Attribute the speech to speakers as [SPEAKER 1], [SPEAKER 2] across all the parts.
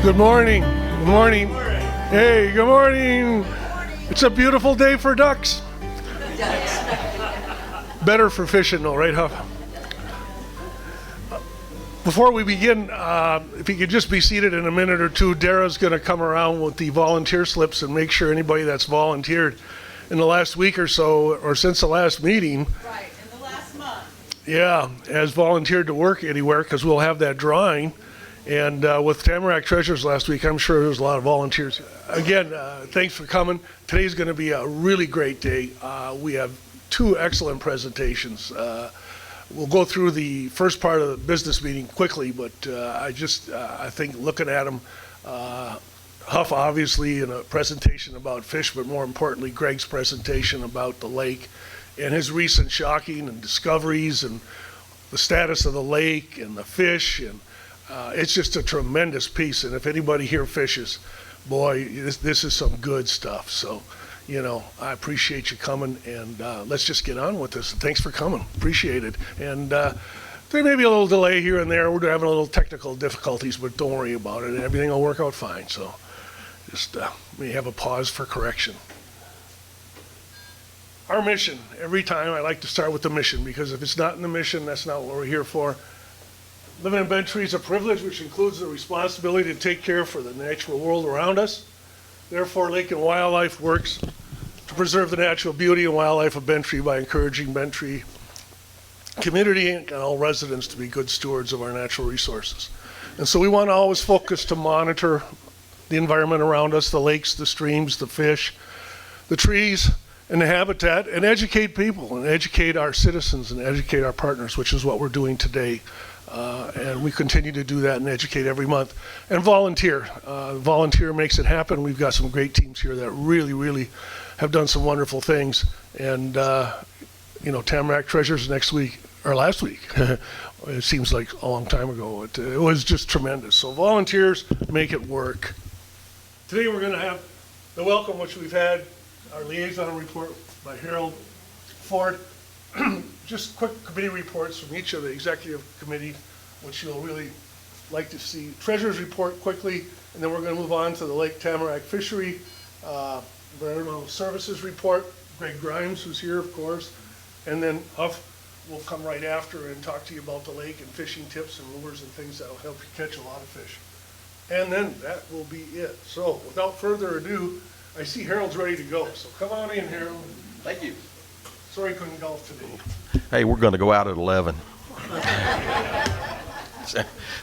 [SPEAKER 1] Good morning. Good morning. Hey, good morning. It's a beautiful day for ducks. Better for fishing though, right, Huff? Before we begin, if you could just be seated in a minute or two, Dara's going to come around with the volunteer slips and make sure anybody that's volunteered in the last week or so, or since the last meeting,
[SPEAKER 2] right, in the last month,
[SPEAKER 1] yeah, has volunteered to work anywhere, because we'll have that drawing. And with Tamarack Treasures last week, I'm sure there's a lot of volunteers. Again, thanks for coming. Today's going to be a really great day. We have two excellent presentations. We'll go through the first part of the business meeting quickly, but I think looking at them, Huff obviously in a presentation about fish, but more importantly, Greg's presentation about the lake and his recent shocking and discoveries and the status of the lake and the fish, and it's just a tremendous piece. And if anybody here fishes, boy, this is some good stuff. So, you know, I appreciate you coming, and let's just get on with this. And thanks for coming. Appreciate it. And there may be a little delay here and there. We're having a little technical difficulties, but don't worry about it. Everything will work out fine. So just may have a pause for correction. Our mission, every time I like to start with the mission, because if it's not in the mission, that's not what we're here for. Living in Bent Tree is a privilege, which includes the responsibility to take care for the natural world around us. Therefore, Lake and Wildlife works to preserve the natural beauty and wildlife of Bent Tree by encouraging Bent Tree community and all residents to be good stewards of our natural resources. And so we want to always focus to monitor the environment around us, the lakes, the streams, the fish, the trees, and the habitat, and educate people, and educate our citizens, and educate our partners, which is what we're doing today. And we continue to do that and educate every month. And volunteer. Volunteer makes it happen. We've got some great teams here that really, really have done some wonderful things. And, you know, Tamarack Treasures next week, or last week. It seems like a long time ago. It was just tremendous. So volunteers make it work. Today we're going to have the welcome, which we've had, our liaison report by Harold Ford. Just quick committee reports from each of the executive committee, which you'll really like to see. Treasurer's report quickly, and then we're going to move on to the Lake Tamarack fishery environmental services report. Gregory Grimes, who's here, of course, and then Huff will come right after and talk to you about the lake and fishing tips and lures and things that will help you catch a lot of fish. And then that will be it. So without further ado, I see Harold's ready to go. So come on in, Harold.
[SPEAKER 3] Thank you.
[SPEAKER 1] Sorry, couldn't golf today.
[SPEAKER 3] Hey, we're going to go out at 11.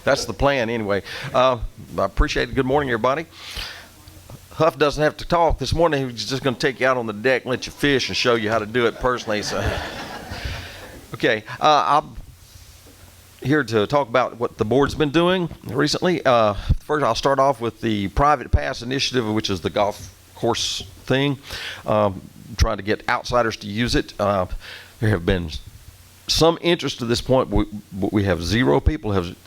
[SPEAKER 3] That's the plan anyway. I appreciate it. Good morning, everybody. Huff doesn't have to talk this morning. He's just going to take you out on the deck and let you fish and show you how to do it personally. So, okay, I'm here to talk about what the board's been doing recently. First, I'll start off with the private pass initiative, which is the golf course thing. Trying to get outsiders to use it. There have been some interest to this point, but we have 0 people have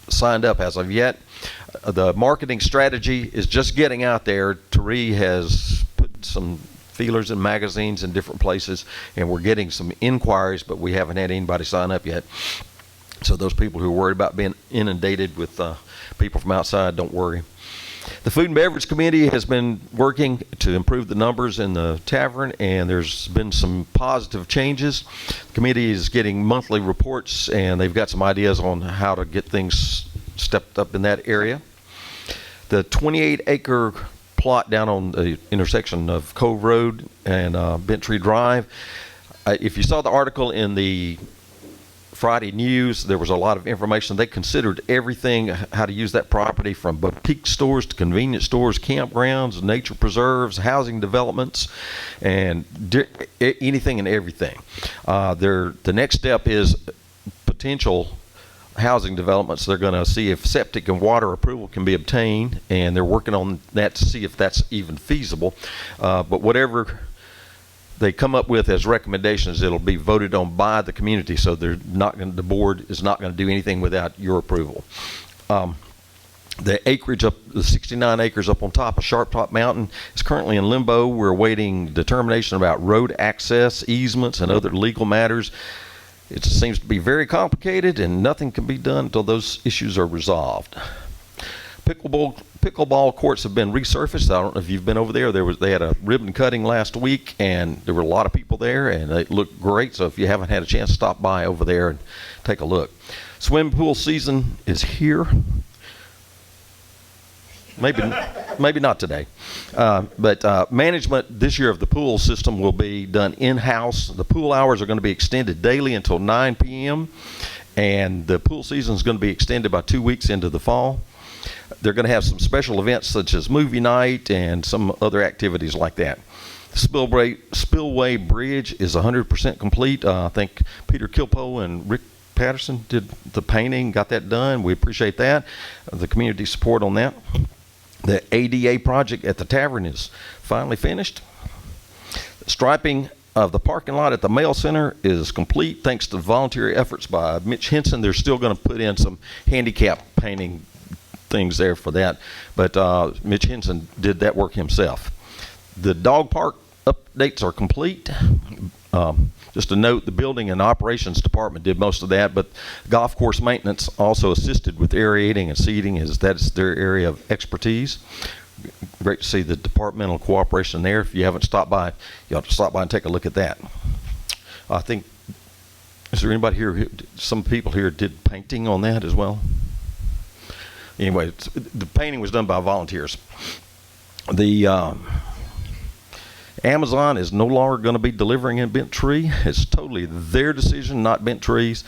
[SPEAKER 3] signed up as of yet. The marketing strategy is just getting out there. Tari has put some feelers in magazines in different places, and we're getting some inquiries, but we haven't had anybody sign up yet. So those people who are worried about being inundated with people from outside, don't worry. The Food and Beverage Committee has been working to improve the numbers in the tavern, and there's been some positive changes. The committee is getting monthly reports, and they've got some ideas on how to get things stepped up in that area. The 28-acre plot down on the intersection of Cove Road and Bent Tree Drive, if you saw the article in the Friday News, there was a lot of information. They considered everything, how to use that property, from boutique stores to convenience stores, campgrounds, nature preserves, housing developments, and anything and everything. The next step is potential housing developments. They're going to see if septic and water approval can be obtained, and they're working on that to see if that's even feasible. But whatever they come up with as recommendations, it'll be voted on by the community, so the board is not going to do anything without your approval. The acreage up, the 69 acres up on top of Sharp Top Mountain is currently in limbo. We're awaiting determination about road access, easements, and other legal matters. It seems to be very complicated, and nothing can be done until those issues are resolved. Pickleball courts have been resurfaced. I don't know if you've been over there. They had a ribbon cutting last week, and there were a lot of people there, and it looked great. So if you haven't had a chance, stop by over there and take a look. Swimming pool season is here. Maybe not today. But management this year of the pool system will be done in-house. The pool hours are going to be extended daily until 9 p.m. And the pool season is going to be extended by 2 weeks into the fall. They're going to have some special events such as movie night and some other activities like that. The Spillway Bridge is 100% complete. I think Peter Kilpo and Rick Patterson did the painting, got that done. We appreciate that, the community support on that. The ADA project at the tavern is finally finished. Striping of the parking lot at the mail center is complete thanks to volunteer efforts by Mitch Henson. They're still going to put in some handicap painting things there for that, but Mitch Henson did that work himself. The dog park updates are complete. Just a note, the building and operations department did most of that, but golf course maintenance also assisted with aerating and seeding, as that's their area of expertise. Great to see the departmental cooperation there. If you haven't stopped by, you ought to stop by and take a look at that. I think, is there anybody here, some people here did painting on that as well? Anyway, the painting was done by volunteers. The Amazon is no longer going to be delivering in Bent Tree. It's totally their decision, not Bent Tree's.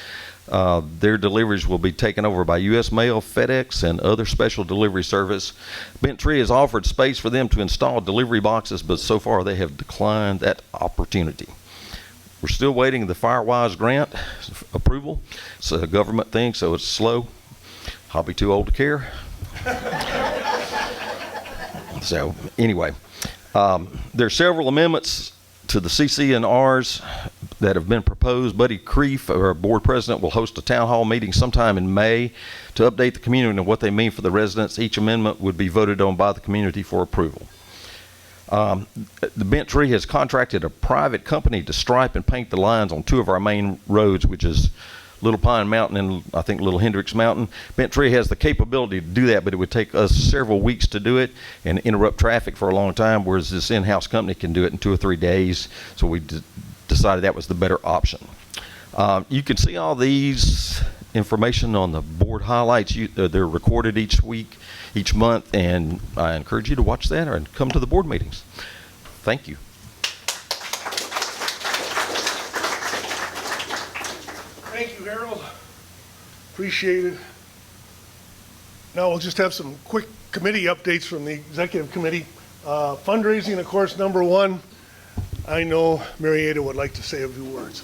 [SPEAKER 3] Their deliveries will be taken over by U.S. Mail, FedEx, and other special delivery service. Bent Tree has offered space for them to install delivery boxes, but so far they have declined that opportunity. We're still waiting the Firewise grant approval. It's a government thing, so it's slow. I'll be too old to care. So anyway, there are several amendments to the CC&Rs that have been proposed. Buddy Creef, our board president, will host a town hall meeting sometime in May to update the community on what they mean for the residents. Each amendment would be voted on by the community for approval. The Bent Tree has contracted a private company to stripe and paint the lines on 2 of our main roads, which is Little Pine Mountain and I think Little Hendricks Mountain. Bent Tree has the capability to do that, but it would take us several weeks to do it and interrupt traffic for a long time, whereas this in-house company can do it in 2 or 3 days. So we decided that was the better option. You can see all these information on the board highlights. They're recorded each week, each month, and I encourage you to watch that or come to the board meetings. Thank you.
[SPEAKER 1] Thank you, Harold. Appreciate it. Now we'll just have some quick committee updates from the executive committee. Fundraising, of course, number 1. I know Marietta would like to say a few words.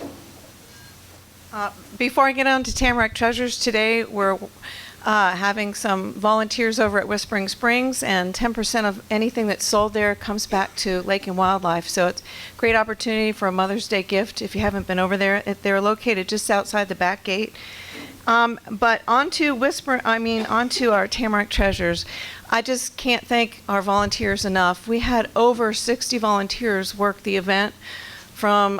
[SPEAKER 2] Before I get on to Tamarack Treasures today, we're having some volunteers over at Whispering Springs, and 10% of anything that's sold there comes back to Lake and Wildlife. So it's a great opportunity for a Mother's Day gift if you haven't been over there. They're located just outside the back gate. But onto our Tamarack Treasures. I just can't thank our volunteers enough. We had over 60 volunteers work the event, from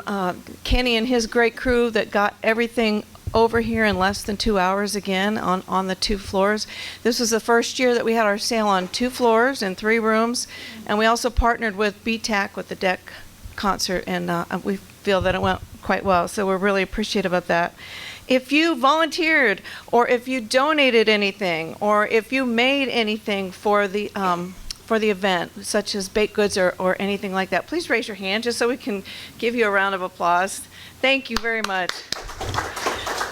[SPEAKER 2] Kenny and his great crew that got everything over here in less than 2 hours again on the 2 floors. This was the first year that we had our sale on 2 floors and 3 rooms, and we also partnered with BTAC with the deck concert, and we feel that it went quite well, so we're really appreciative of that. If you volunteered, or if you donated anything, or if you made anything for the event, such as baked goods or anything like that, please raise your hand just so we can give you a round of applause. Thank you very much.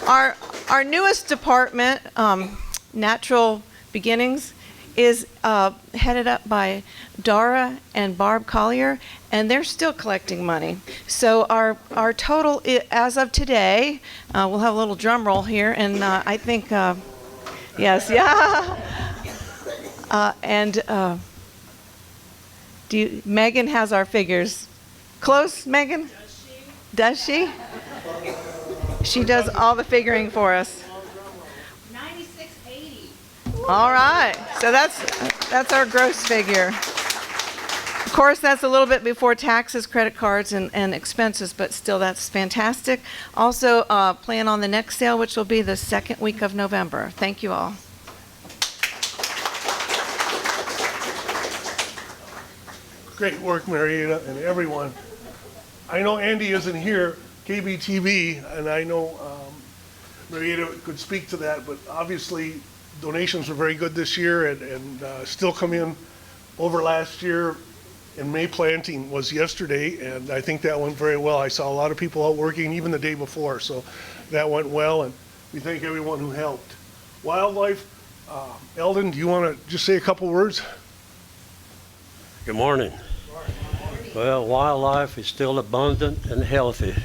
[SPEAKER 2] Our newest department, Natural Beginnings, is headed up by Dara and Barb Collier, and they're still collecting money. So our total, as of today, we'll have a little drum roll here, and I think, yes, yeah. Megan has our figures. Close, Megan? Does she? She does all the figuring for us. 9680.
[SPEAKER 4] All right, so that's our gross figure. Of course, that's a little bit before taxes, credit cards, and expenses, but still, that's fantastic. Also, plan on the next sale, which will be the second week of November. Thank you all.
[SPEAKER 1] Great work, Marietta, and everyone. I know Andy isn't here, KBTV, and I know Marietta could speak to that, but obviously donations were very good this year and still come in over last year. And May planting was yesterday, and I think that went very well. I saw a lot of people out working even the day before, so that went well, and we thank everyone who helped. Wildlife, Eldon, do you want to just say a couple words?
[SPEAKER 5] Good morning. Well, wildlife is still abundant and healthy.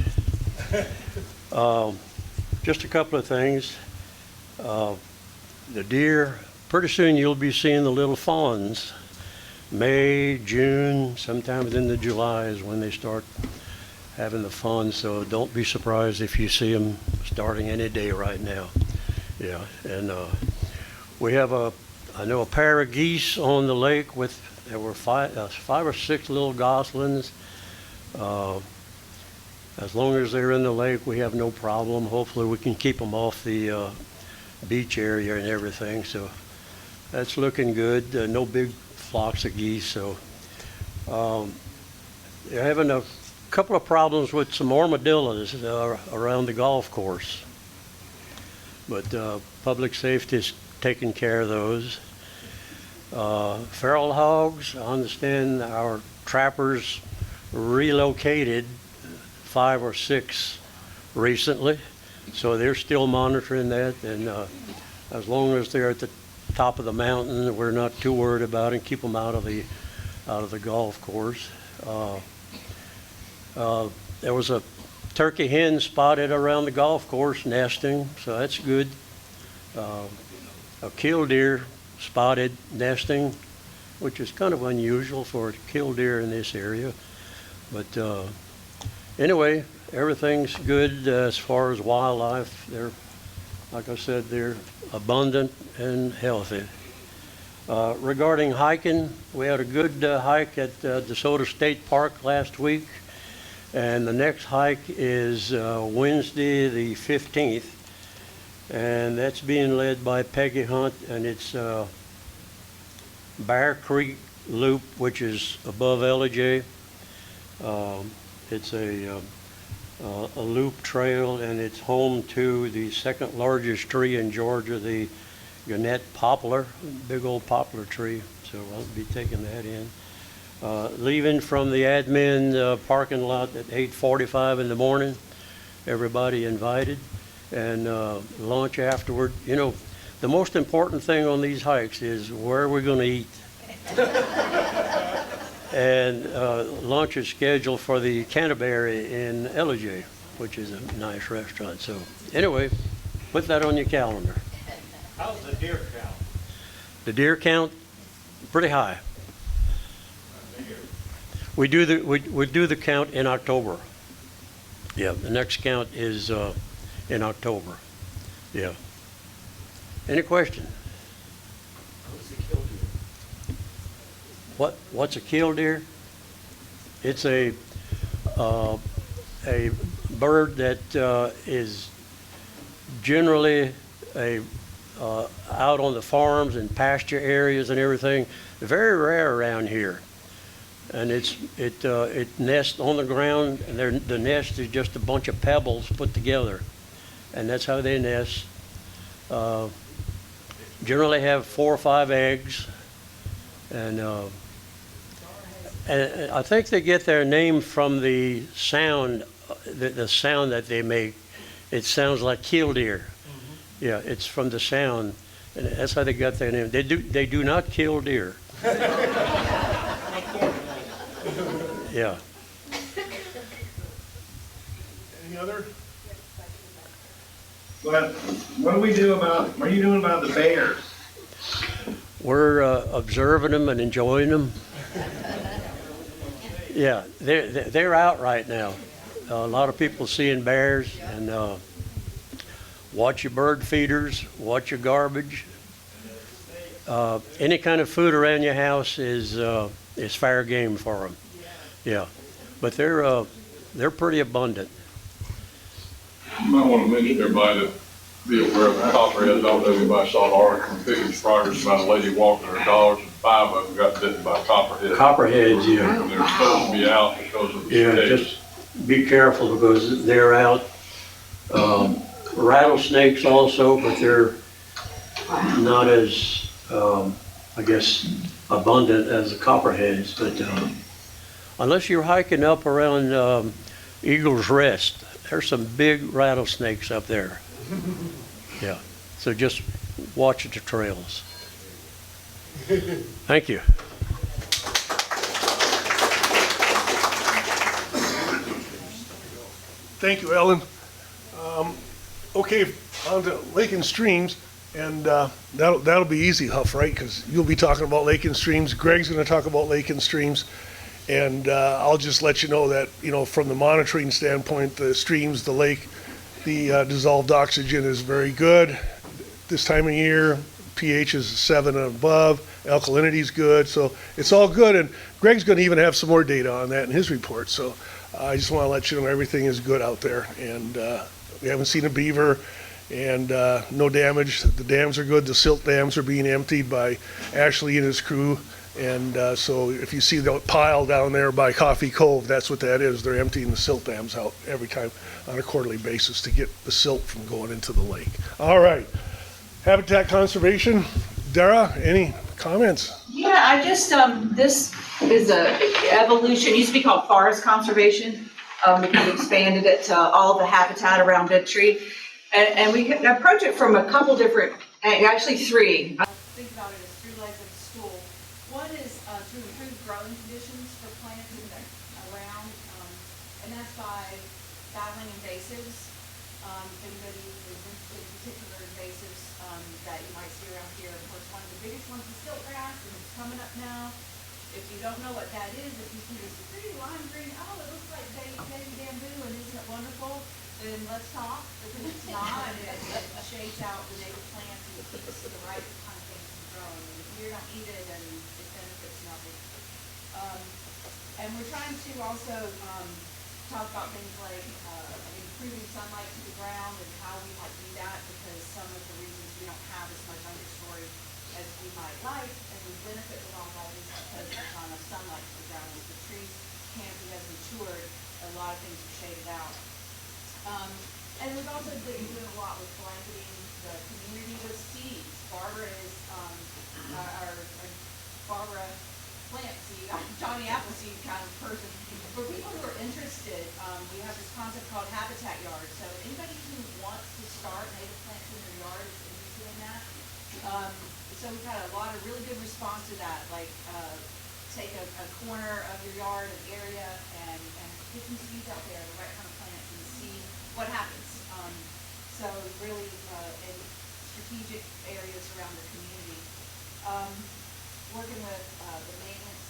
[SPEAKER 5] Just a couple of things. The deer, pretty soon you'll be seeing the little fawns. May, June, sometimes into July is when they start having the fawns, so don't be surprised if you see them starting any day right now. Yeah, and we have I know a pair of geese on the lake there were five or six little goslings. As long as they're in the lake, we have no problem. Hopefully we can keep them off the beach area and everything, so that's looking good. No big flocks of geese, so they're having a couple of problems with some armadillos around the golf course, but public safety is taking care of those. Feral hogs, I understand our trappers relocated 5 or 6 recently, so they're still monitoring that, and as long as they're at the top of the mountain, we're not too worried about it. Keep them out of the golf course. There was a turkey hen spotted around the golf course nesting, so that's good. A killdeer spotted nesting, which is kind of unusual for a killdeer in this area. But anyway, everything's good as far as wildlife. Like I said, they're abundant and healthy. Regarding hiking, we had a good hike at DeSoto State Park last week, and the next hike is Wednesday the 15th, and that's being led by Peggy Hunt, and it's Bear Creek Loop, which is above LJ. It's a loop trail, and it's home to the second largest tree in Georgia, the Gannett poplar, big old poplar tree. So I'll be taking that in. Leaving from the admin parking lot at 8:45 in the morning. Everybody invited, and lunch afterward. You know, the most important thing on these hikes is where we're going to eat. And lunch is scheduled for the Canterbury in LJ, which is a nice restaurant. So anyway, put that on your calendar.
[SPEAKER 6] How's the deer count?
[SPEAKER 5] The deer count, pretty high. We do the count in October. Yeah, the next count is in October. Yeah. Any question? What's a killdeer? It's a bird that is generally out on the farms and pasture areas and everything. Very rare around here, and it nests on the ground, and the nest is just a bunch of pebbles put together, and that's how they nest. Generally have 4 or 5 eggs, and I think they get their name from the sound, the sound that they make. It sounds like killdeer. Mm-hmm. Yeah, it's from the sound, and that's how they got their name. They do not kill deer. Yeah.
[SPEAKER 1] Any other?
[SPEAKER 7] What are you doing about the bears?
[SPEAKER 5] We're observing them and enjoying them. Yeah, they're out right now. A lot of people seeing bears, and watch your bird feeders, watch your garbage. Any kind of food around your house is fair game for them. Yeah, but they're pretty abundant.
[SPEAKER 8] You might want to mention to everybody to be aware of the copperheads. I don't know if anybody saw an article in Pickens Progress about a lady walking her dogs and 5 of them got bitten by copperhead.
[SPEAKER 5] Copperheads, yeah.
[SPEAKER 8] And they're supposed to be out because of the
[SPEAKER 5] Yeah,
[SPEAKER 8] snakes.
[SPEAKER 5] just be careful because they're out. Rattlesnakes also, but they're not as, I guess, abundant as the copperheads. But unless you're hiking up around Eagle's Rest, there's some big rattlesnakes up there. Yeah, so just watch the trails. Thank you.
[SPEAKER 1] Thank you, Ellen. Okay, on to Lake and Streams, and that'll be easy, Huff, right? Because you'll be talking about Lake and Streams. Greg's going to talk about Lake and Streams, and I'll just let you know that, from the monitoring standpoint, the streams, the lake, the dissolved oxygen is very good this time of year. pH is 7 and above. Alkalinity is good, so it's all good. And Greg's going to even have some more data on that in his report. So I just want to let you know everything is good out there, and we haven't seen a beaver, and no damage. The dams are good. The silt dams are being emptied by Ashley and his crew, and so if you see the pile down there by Coffee Cove, that's what that is. They're emptying the silt dams out every time on a quarterly basis to get the silt from going into the lake. All right, habitat conservation. Dara, any comments?
[SPEAKER 9] Yeah, I just, this is a evolution, used to be called forest conservation. We kind of expanded it to all the habitat around Big Tree. And we can approach it from a couple different, actually 3.
[SPEAKER 4] Think about it as 3 legs of a stool. One is to improve growing conditions for plants around, and that's by battling invasives. If anybody is interested in particular invasives that you might see around here, of course, one of the biggest ones is siltgrass, and it's coming up now. If you don't know what that is, if you see this pretty lime green, oh, it looks like baby bamboo, and isn't it wonderful? Then let's talk, because it's not. It shades out the native plants and it keeps the right kind of things from growing. And if you don't eat it, then it benefits nothing. And we're trying to also talk about things like improving sunlight to the ground and how we might do that, because some of the reasons we don't have as much understory as we might like, and we benefit the wildlife is because there's not enough sunlight to the ground. As the trees canopy has matured, a lot of things are shaded out. And we've also been doing a lot with blanketing the community with seeds. Barbara is our Barbara plant seed, Johnny Appleseed kind of person. For people who are interested, we have this concept called habitat yards. So anybody who wants to start native plants in their yard is interested in that. So we've had a lot of really good response to that, like take a corner of your yard, an area, and get some seeds out there, the right kind of plants, and see what happens. So really in strategic areas around the community. Working with the maintenance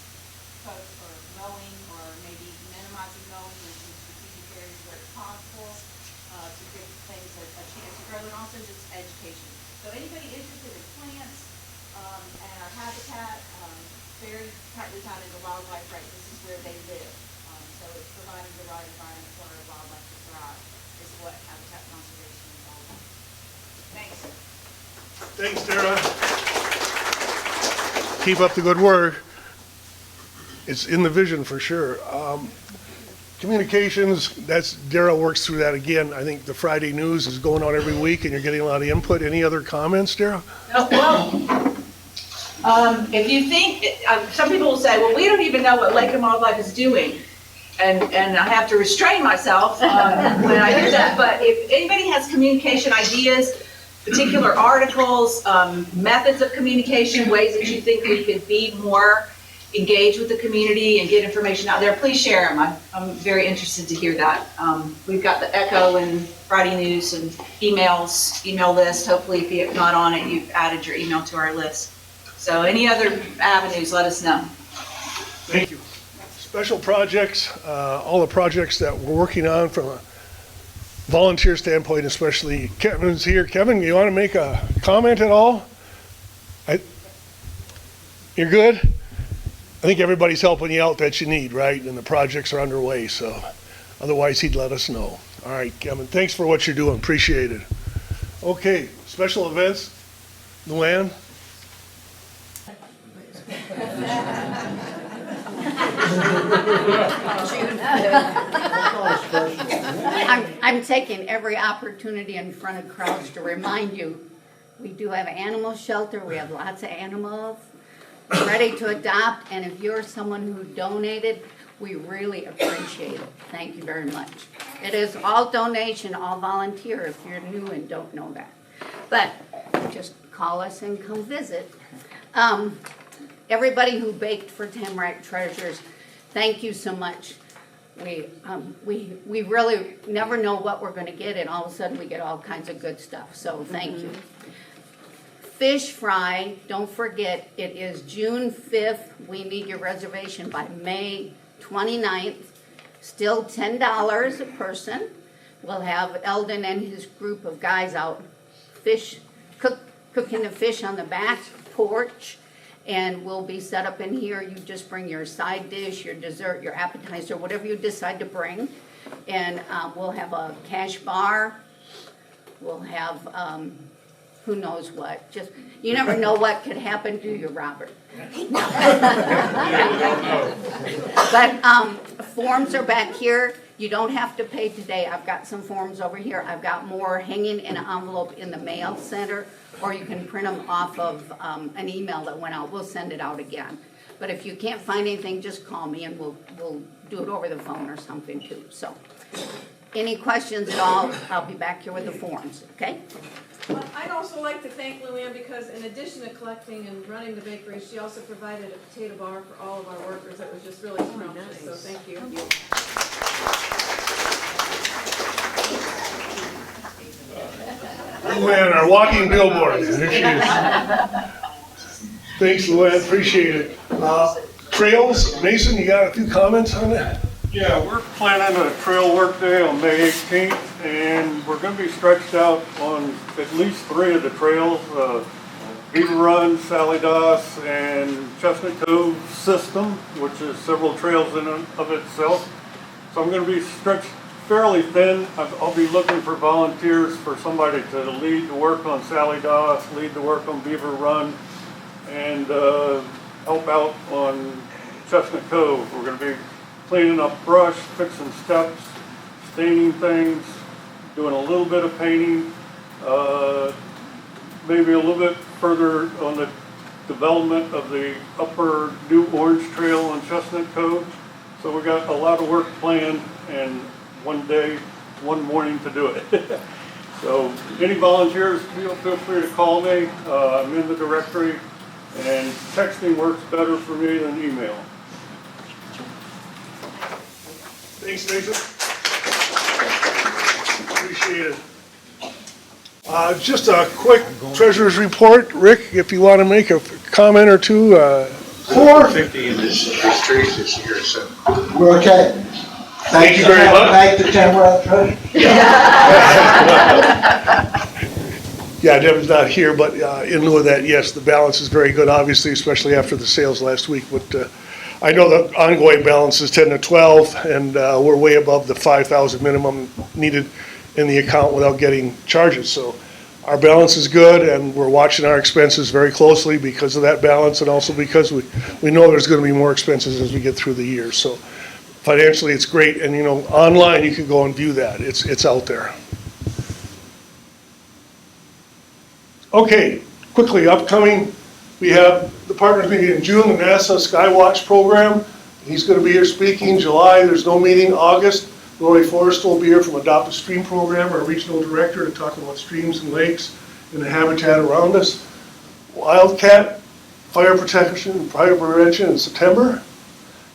[SPEAKER 4] folks for mowing or maybe minimizing mowing in some strategic areas where it's possible to give things a chance to grow, and also just education. So anybody interested in plants and our habitat, very tightly tied into wildlife, right? This is where they live. So it's providing the right environment for our wildlife to thrive is what habitat conservation is all about. Thanks.
[SPEAKER 1] Thanks, Dara. Keep up the good work. It's in the vision for sure. Communications, that's Dara works through that again. I think the Friday news is going out every week and you're getting a lot of input. Any other comments, Dara?
[SPEAKER 9] If you think, some people will say, well, we don't even know what Lake and Wildlife is doing. And I have to restrain myself when I hear that. But if anybody has communication ideas, particular articles, methods of communication, ways that you think we could be more engaged with the community and get information out there, please share them. I'm very interested to hear that. We've got the Echo and Friday News and email list. Hopefully, if you're not on it, you've added your email to our list. So any other avenues, let us know.
[SPEAKER 1] Thank you. Special projects, all the projects that we're working on from a volunteer standpoint, especially Kevin's here. Kevin, you want to make a comment at all? You're good? I think everybody's helping you out that you need, right? And the projects are underway, so otherwise he'd let us know. All right, Kevin, thanks for what you're doing. Appreciate it. Okay, special events. Luann?
[SPEAKER 10] I'm taking every opportunity in front of crowds to remind you, we do have an animal shelter, we have lots of animals ready to adopt, and if you're someone who donated, we really appreciate it. Thank you very much. It is all donation, all volunteer if you're new and don't know that. But just call us and come visit. Everybody who baked for Tamarack Treasures, thank you so much. We really never know what we're going to get, and all of a sudden we get all kinds of good stuff. So thank you. Fish fry, don't forget, it is June 5th. We need your reservation by May 29th. Still $10 a person. We'll have Eldon and his group of guys out cooking the fish on the back porch. And we'll be set up in here. You just bring your side dish, your dessert, your appetizer, whatever you decide to bring. And we'll have a cash bar. We'll have who knows what. Just you never know what could happen to you, Robert. But forms are back here. You don't have to pay today. I've got some forms over here. I've got more hanging in an envelope in the mail center, or you can print them off of an email that went out. We'll send it out again. But if you can't find anything, just call me and we'll do it over the phone or something too. So, any questions at all, I'll be back here with the forms, okay?
[SPEAKER 4] I'd also like to thank Luann because in addition to collecting and running the bakery, she also provided a potato bar for all of our workers. That was just really scrumptious, so thank you.
[SPEAKER 1] Luann, our walking billboard. There she is. Thanks, Luann. Appreciate it. Trails, Mason, you got a few comments on that?
[SPEAKER 6] Yeah, we're planning a trail work day on May 18th, and we're going to be stretched out on at least 3 of the trails, Beaver Run, Sally Doss, and Chestnut Cove System, which is several trails in and of itself. So I'm going to be stretched fairly thin. I'll be looking for volunteers for somebody to lead the work on Sally Doss, lead the work on Beaver Run, and help out on Chestnut Cove. We're going to be cleaning up brush, fixing steps, staining things, doing a little bit of painting, maybe a little bit further on the development of the upper New Orange Trail on Chestnut Cove. So we got a lot of work planned and one day, one morning to do it. So any volunteers, feel free to call me. I'm in the directory, and texting works better for me than email.
[SPEAKER 1] Thanks, Mason. Appreciate it. Just a quick treasurer's report. Rick, if you want to make a comment or two.
[SPEAKER 11] 450 in this trees this year, so.
[SPEAKER 12] We're okay.
[SPEAKER 1] Thank you very much.
[SPEAKER 12] Thank the Tamarack Treasure.
[SPEAKER 1] Yeah, Devin's not here, but in lieu of that, yes, the balance is very good, obviously, especially after the sales last week. But I know the ongoing balance is 10 to 12, and we're way above the 5,000 minimum needed in the account without getting charges. So our balance is good, and we're watching our expenses very closely because of that balance, and also because we know there's going to be more expenses as we get through the year. So financially, it's great, and you know, online you can go and view that. It's out there. Okay, quickly, upcoming, we have the partners meeting in June, the NASA Skywatch program. He's going to be here speaking. July, there's no meeting. August, Lori Forrest will be here from Adopt a Stream program, our regional director, to talk about streams and lakes and the habitat around us. Wildcat, fire protection and fire prevention in September.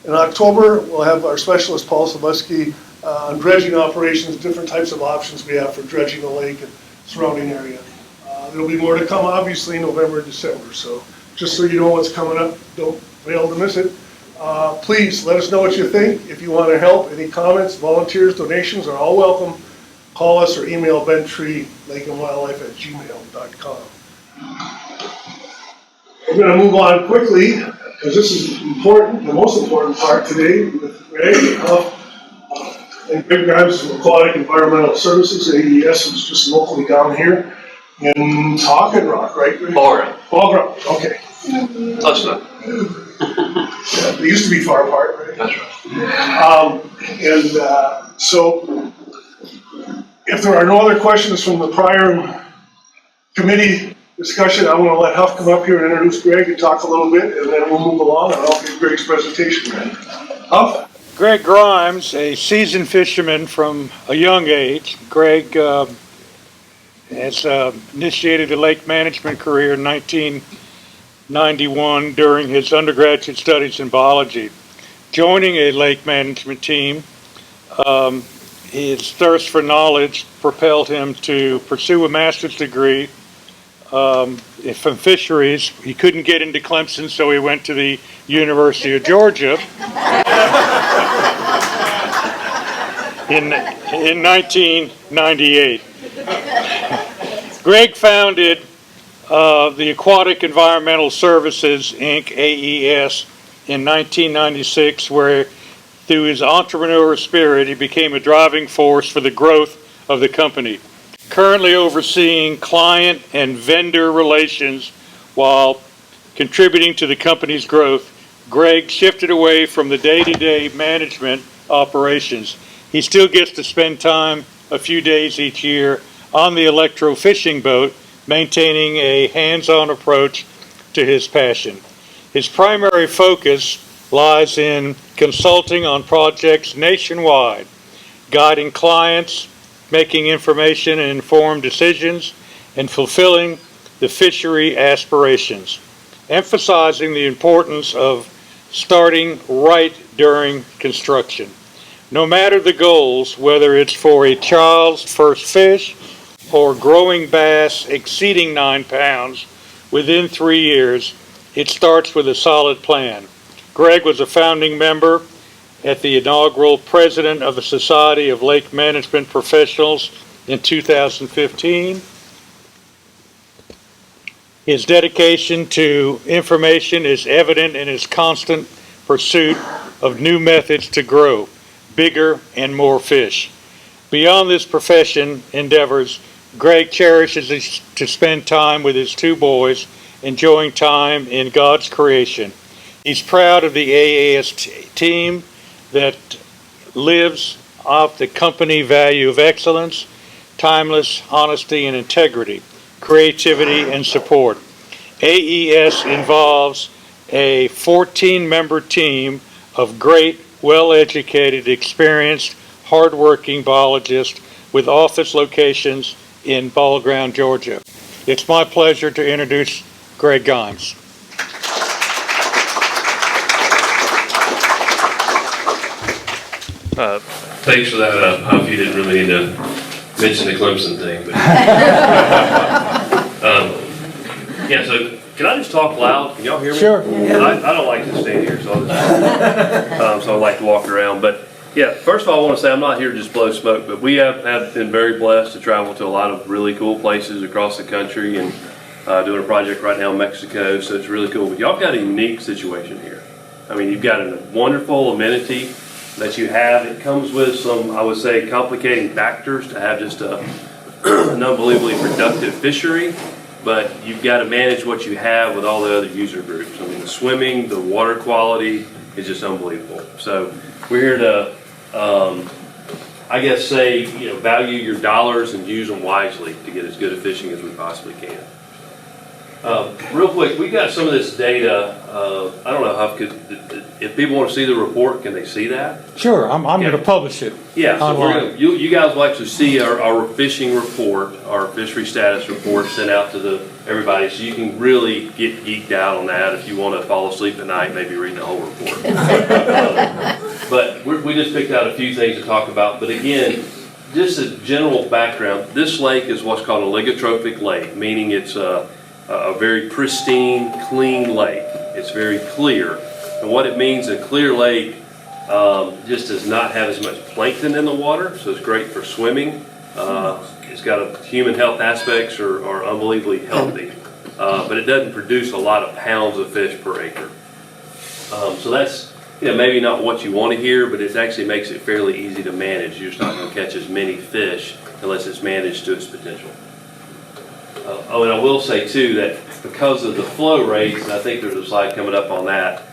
[SPEAKER 1] In October, we'll have our specialist, Paul Sabusky, on dredging operations, different types of options we have for dredging the lake and surrounding area. There'll be more to come, obviously, in November and December. So just so you know what's coming up, don't fail to miss it. Please let us know what you think. If you want to help, any comments, volunteers, donations are all welcome. Call us or email bentreelakeandwildlife@gmail.com. We're going to move on quickly because this is important, the most important part today with Gregory Huff and Gregory Grimes from Aquatic Environmental Services, AES, who's just locally down here in Talking Rock, right?
[SPEAKER 13] Ballroom.
[SPEAKER 1] Ballroom, okay.
[SPEAKER 13] Touchdown.
[SPEAKER 1] They used to be far apart, right?
[SPEAKER 11] That's right.
[SPEAKER 1] So if there are no other questions from the prior committee discussion, I want to let Huff come up here and introduce Greg and talk a little bit, and then we'll move along and I'll get Greg's presentation. Huff?
[SPEAKER 13] Greg Grimes, a seasoned fisherman from a young age. Greg has initiated a lake management career in 1991 during his undergraduate studies in biology. Joining a lake management team, his thirst for knowledge propelled him to pursue a master's degree from fisheries. He couldn't get into Clemson, so he went to the University of Georgia in 1998. Greg founded the Aquatic Environmental Services, Inc., AES, in 1996, where through his entrepreneurial spirit, he became a driving force for the growth of the company. Currently overseeing client and vendor relations while contributing to the company's growth, Greg shifted away from the day-to-day management operations. He still gets to spend time a few days each year on the electro fishing boat, maintaining a hands-on approach to his passion. His primary focus lies in consulting on projects nationwide, guiding clients, making information and informed decisions, and fulfilling the fishery aspirations, emphasizing the importance of starting right during construction. No matter the goals, whether it's for a child's first fish or growing bass exceeding 9 pounds within 3 years, it starts with a solid plan. Greg was a founding member at the inaugural president of the Society of Lake Management Professionals in 2015. His dedication to information is evident in his constant pursuit of new methods to grow bigger and more fish. Beyond this profession endeavors, Greg cherishes to spend time with his 2 boys, enjoying time in God's creation. He's proud of the AES team that lives off the company value of excellence, timeless honesty and integrity, creativity and support. AES involves a 14-member team of great, well-educated, experienced, hard-working biologists with office locations in Ball Ground, Georgia. It's my pleasure to introduce Greg Grimes.
[SPEAKER 14] Thanks for that. I hope you didn't really need to mention the Clemson thing. But, yeah, so can I just talk loud? Can y'all hear me?
[SPEAKER 13] Sure.
[SPEAKER 14] I don't like to stand here, so I'll just, so I like to walk around. But yeah, first of all, I want to say I'm not here to just blow smoke, but we have been very blessed to travel to a lot of really cool places across the country and doing a project right now in Mexico, so it's really cool. But y'all got a unique situation here. I mean, you've got a wonderful amenity that you have. It comes with some, I would say, complicating factors to have just an unbelievably productive fishery, but you've got to manage what you have with all the other user groups. I mean, the swimming, the water quality is just unbelievable. So we're here to, I guess, say, value your dollars and use them wisely to get as good at fishing as we possibly can. Real quick, we got some of this data. I don't know how, if people want to see the report, can they see that?
[SPEAKER 13] Sure, I'm going to publish it.
[SPEAKER 14] Yeah, so you guys will actually see our fishing report, our fishery status report sent out to everybody, so you can really get geeked out on that if you want to fall asleep at night, maybe reading the whole report. But we just picked out a few things to talk about. But again, just a general background, this lake is what's called a oligotrophic lake, meaning it's a very pristine, clean lake. It's very clear. And what it means, a clear lake just does not have as much plankton in the water, so it's great for swimming. It's got human health aspects are unbelievably healthy, but it doesn't produce a lot of pounds of fish per acre. So that's maybe not what you want to hear, but it actually makes it fairly easy to manage. You're just not going to catch as many fish unless it's managed to its potential. And I will say too that because of the flow rates, and I think there's a slide coming up on that,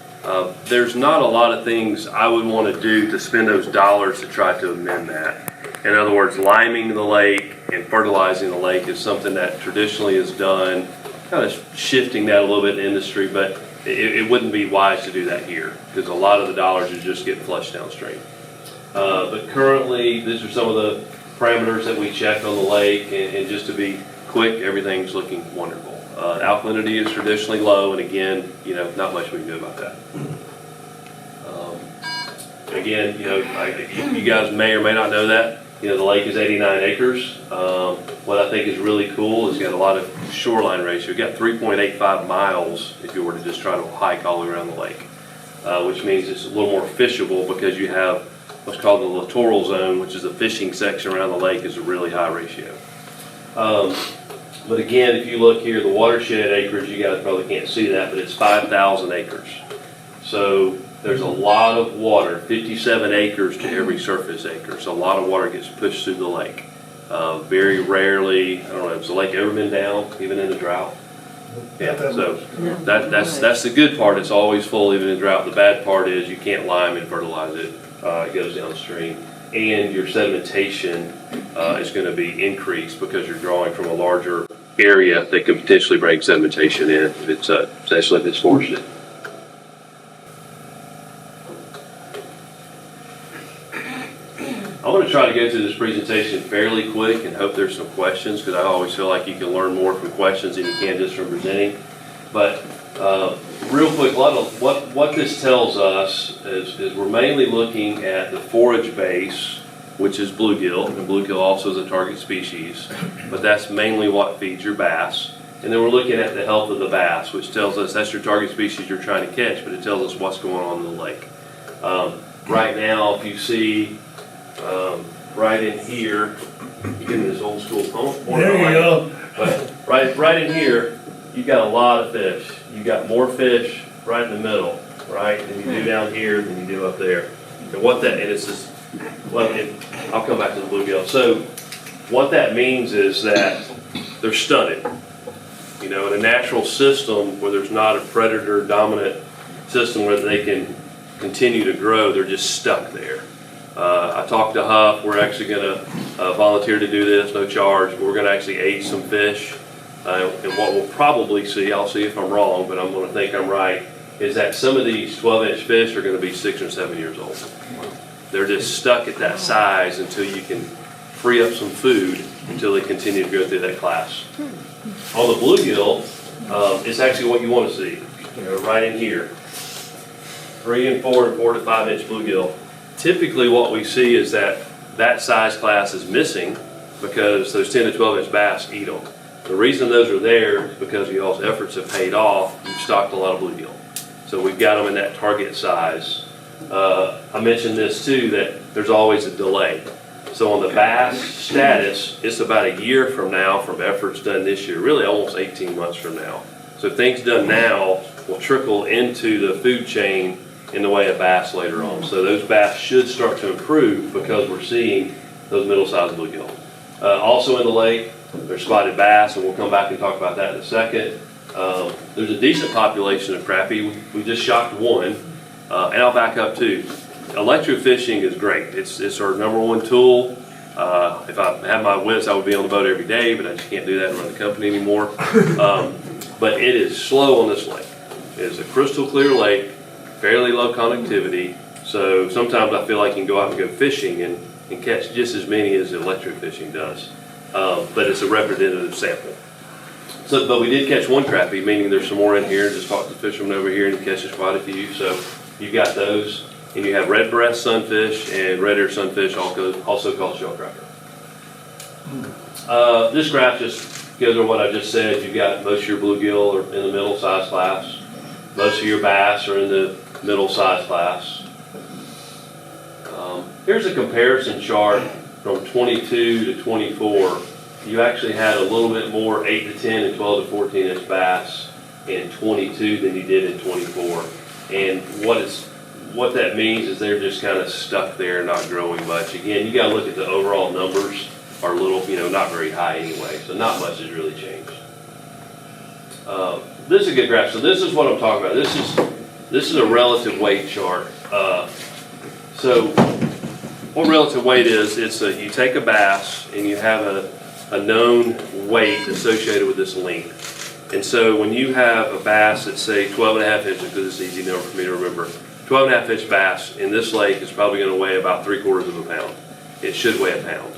[SPEAKER 14] There's not a lot of things I would want to do to spend those dollars to try to amend that. In other words, liming the lake and fertilizing the lake is something that traditionally is done, kind of shifting that a little bit in industry, but it wouldn't be wise to do that here because a lot of the dollars are just getting flushed downstream. But currently, these are some of the parameters that we checked on the lake, and just to be quick, everything's looking wonderful. Alkalinity is traditionally low, and again, not much we can do about that. Again, you guys may or may not know that. The lake is 89 acres. What I think is really cool is you got a lot of shoreline ratio. You got 3.85 miles if you were to just try to hike all the way around the lake, which means it's a little more fishable because you have what's called the littoral zone, which is the fishing section around the lake, is a really high ratio. But again, if you look here, the watershed acreage, you guys probably can't see that, but it's 5,000 acres. So there's a lot of water, 57 acres to every surface acre. So a lot of water gets pushed through the lake. Very rarely, I don't know, has the lake ever been down, even in the drought? Yeah, so that's the good part. It's always full, even in drought. The bad part is you can't lime and fertilize it. It goes downstream. And your sedimentation is going to be increased because you're drawing from a larger area that could potentially bring sedimentation in if it's, especially if it's forested. I want to try to go through this presentation fairly quick and hope there's some questions because I always feel like you can learn more from questions than you can just from presenting. But real quick, a lot of what this tells us is we're mainly looking at the forage base, which is bluegill, and bluegill also is a target species, but that's mainly what feeds your bass. And then we're looking at the health of the bass, which tells us that's your target species you're trying to catch, but it tells us what's going on in the lake. Right now, if you see right in here, you get this old school phone.
[SPEAKER 1] There you go.
[SPEAKER 14] But right in here, you've got a lot of fish. You've got more fish right in the middle, right? Than you do down here than you do up there. And it's just, I'll come back to the bluegill. So what that means is that they're stunted. In a natural system where there's not a predator dominant system where they can continue to grow, they're just stuck there. I talked to Huff. We're actually going to volunteer to do this, no charge. But we're going to actually age some fish. And what we'll probably see, I'll see if I'm wrong, but I'm going to think I'm right, is that some of these 12-inch fish are going to be 6 or 7 years old. They're just stuck at that size until you can free up some food until they continue to go through that class. On the bluegill, it's actually what you want to see, right in here. 3 and 4 and 4 to 5 inch bluegill. Typically what we see is that size class is missing because those 10 to 12 inch bass eat them. The reason those are there is because y'all's efforts have paid off. You've stocked a lot of bluegill. So we've got them in that target size. I mentioned this too, that there's always a delay. So on the bass status, it's about a year from now from efforts done this year, really almost 18 months from now. So things done now will trickle into the food chain in the way of bass later on. So those bass should start to improve because we're seeing those middle-sized bluegill. Also in the lake, there's spotted bass, and we'll come back and talk about that in a second. There's a decent population of crappie. We just shocked one, and I'll back up too. Electrofishing is great. It's our number one tool. If I had my wits, I would be on the boat every day, but I just can't do that and run the company anymore. But it is slow on this lake. It is a crystal clear lake, fairly low connectivity, so sometimes I feel like you can go out and go fishing and catch just as many as electrofishing does. But it's a representative sample. So, but we did catch one crappie, meaning there's some more in here. Just talked to the fisherman over here and he catches quite a few. So you've got those. And you have red breast sunfish and red ear sunfish, also called shellcracker. This graph just goes over what I just said. You've got most of your bluegill are in the middle size class. Most of your bass are in the middle size class. Here's a comparison chart from 22 to 24. You actually had a little bit more 8 to 10 and 12 to 14 inch bass in 22 than you did in 24. And what that means is they're just kind of stuck there, not growing much. Again, you got to look at the overall numbers are a little, not very high anyway, so not much has really changed. This is a good graph. So this is what I'm talking about. This this is a relative weight chart. So what relative weight is, you take a bass and you have a known weight associated with this length. And so when you have a bass that's say 12 and a half inches, because it's an easy number for me to remember, 12 and a half inch bass in this lake is probably going to weigh about 3/4 of a pound. It should weigh a pound.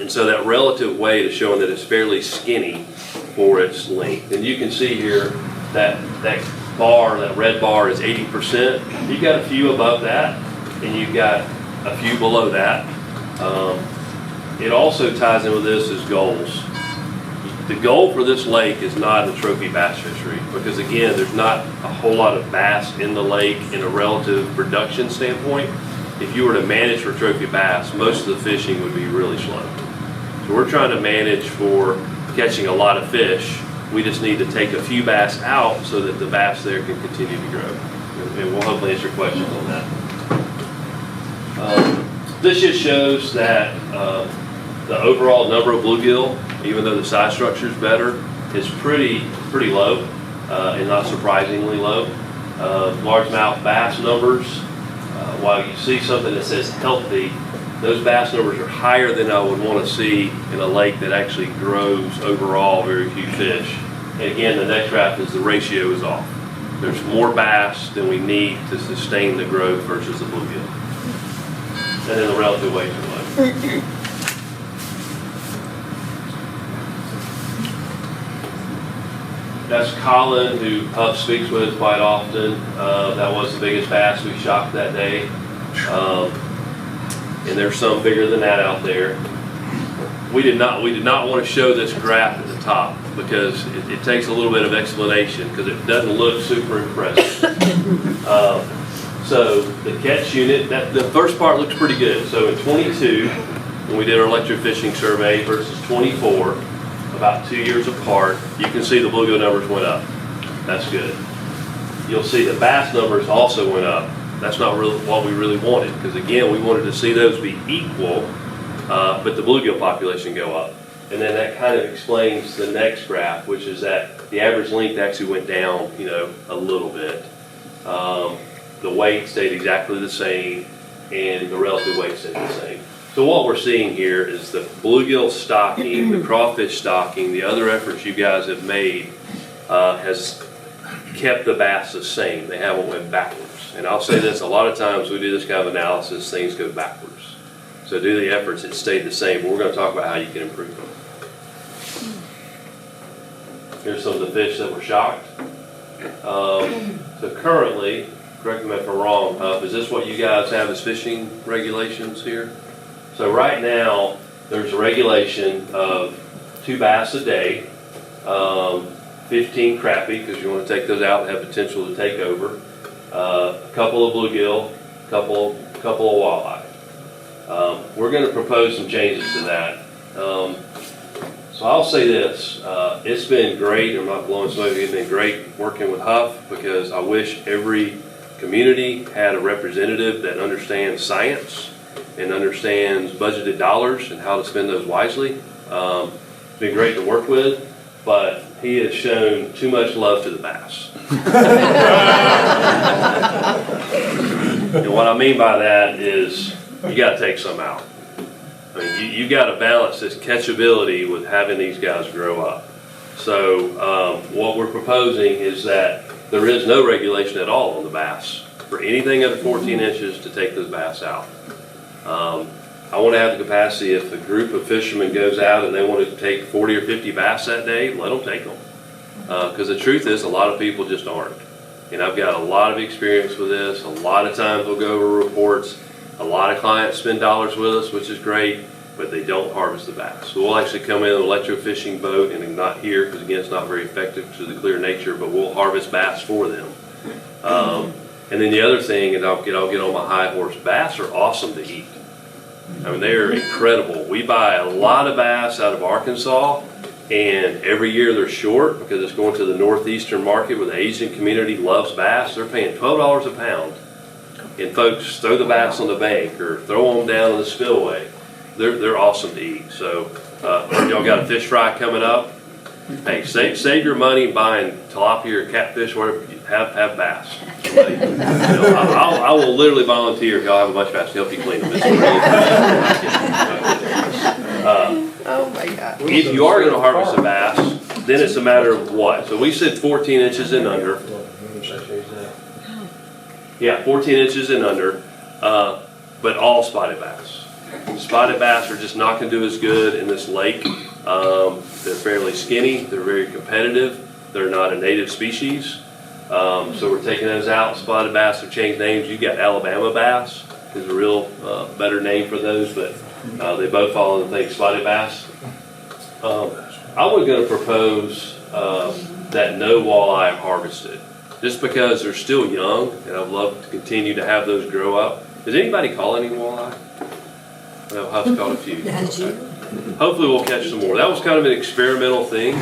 [SPEAKER 14] And so that relative weight is showing that it's fairly skinny for its length. And you can see here that bar, that red bar is 80%. You've got a few above that, and you've got a few below that. It also ties in with this as goals. The goal for this lake is not a trophy bass fishery, because again, there's not a whole lot of bass in the lake in a relative production standpoint. If you were to manage for trophy bass, most of the fishing would be really slow. So we're trying to manage for catching a lot of fish. We just need to take a few bass out so that the bass there can continue to grow. And we'll hopefully answer questions on that. This just shows that the overall number of bluegill, even though the size structure is better, is pretty low, and not surprisingly low. Largemouth bass numbers, while you see something that says healthy, those bass numbers are higher than I would want to see in a lake that actually grows overall very few fish. And again, the next graph is the ratio is off. There's more bass than we need to sustain the growth versus the bluegill. And then the relative weights are low. That's Colin, who Huff speaks with quite often. That was the biggest bass we shot that day. And there's some bigger than that out there. We did not want to show this graph at the top because it takes a little bit of explanation because it doesn't look super impressive. So the catch unit, the first part looks pretty good. So in 22, when we did our electrofishing survey versus 24, about 2 years apart, you can see the bluegill numbers went up. That's good. You'll see the bass numbers also went up. That's not really what we really wanted, because again, we wanted to see those be equal, but the bluegill population go up. And then that kind of explains the next graph, which is that the average length actually went down, a little bit. The weight stayed exactly the same, and the relative weight stayed the same. So what we're seeing here is the bluegill stocking, the crawfish stocking, the other efforts you guys have made has kept the bass the same. They haven't went backwards. And I'll say this, a lot of times we do this kind of analysis, things go backwards. So do the efforts, it stayed the same. But we're going to talk about how you can improve them. Here's some of the fish that were shocked. So currently, correct me if I'm wrong, is this what you guys have as fishing regulations here? So right now, there's a regulation of 2 bass a day, 15 crappie, because you want to take those out and have potential to take over, a couple of bluegill, couple of walleye. We're going to propose some changes to that. So I'll say this, it's been great, I'm not blowing smoke, it's been great working with Huff, because I wish every community had a representative that understands science and understands budgeted dollars and how to spend those wisely. It's been great to work with, but he has shown too much love to the bass. And what I mean by that is you got to take some out. I mean, you got to balance this catchability with having these guys grow up. So what we're proposing is that there is no regulation at all on the bass for anything under 14 inches to take those bass out. I want to have the capacity, if a group of fishermen goes out and they want to take 40 or 50 bass that day, let them take them. Because the truth is, a lot of people just aren't. And I've got a lot of experience with this. A lot of times we'll go over reports. A lot of clients spend dollars with us, which is great, but they don't harvest the bass. So we'll actually come in an electrofishing boat, and not here, because again, it's not very effective to the clear nature, but we'll harvest bass for them. And then the other thing, and I'll get on my high horse, bass are awesome to eat. I mean, they're incredible. We buy a lot of bass out of Arkansas, and every year they're short because it's going to the northeastern market where the Asian community loves bass. They're paying $12 a pound. And folks throw the bass on the bank or throw them down in the spillway. They're awesome to eat. So y'all got a fish fry coming up. Hey, save your money buying tilapia or catfish, whatever. have bass. Somebody, I will literally volunteer if y'all have a bunch of bass to help you clean them.
[SPEAKER 4] Oh my God.
[SPEAKER 14] If you are gonna harvest a bass, then it's a matter of what? So we said 14 inches and under. Yeah, 14 inches and under, but all spotted bass. Spotted bass are just not gonna do as good in this lake. They're fairly skinny, they're very competitive, they're not a native species. So we're taking those out. Spotted bass have changed names. You got Alabama bass is a real better name for those, but they both fall in the thing, spotted bass. I was gonna propose that no walleye harvested, just because they're still young, and I'd love to continue to have those grow up. Does anybody call any walleye? Well, Huff's caught a few. Hopefully we'll catch some more. That was kind of an experimental thing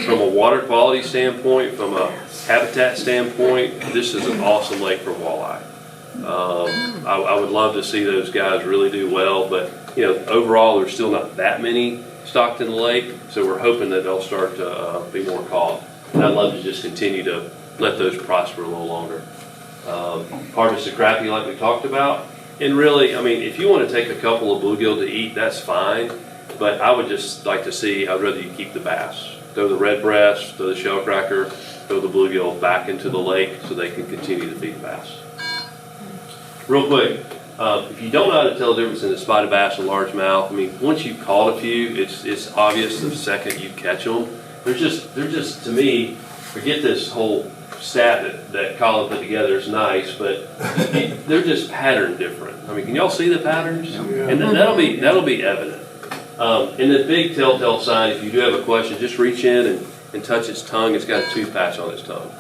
[SPEAKER 14] from a water quality standpoint, from a habitat standpoint. This is an awesome lake for walleye. I would love to see those guys really do well, but you know, overall there's still not that many stocked in the lake, so we're hoping that they'll start to be more caught. And I'd love to just continue to let those prosper a little longer. Harvest the crappie like we talked about. And really, I mean, if you want to take a couple of bluegill to eat, that's fine. But I would just like to see, I'd rather you keep the bass. Throw the red breast, throw the shellcracker, throw the bluegill back into the lake so they can continue to feed the bass. Real quick, if you don't know how to tell the difference in a spotted bass and largemouth, I mean, once you've caught a few, it's obvious the second you catch them. They're just, to me, forget this whole stat that Colin put together is nice, but they're just patterned different. I mean, can y'all see the patterns? And then that'll be evident. And the big telltale sign, if you do have a question, just reach in and touch its tongue. It's got a tooth patch on its tongue.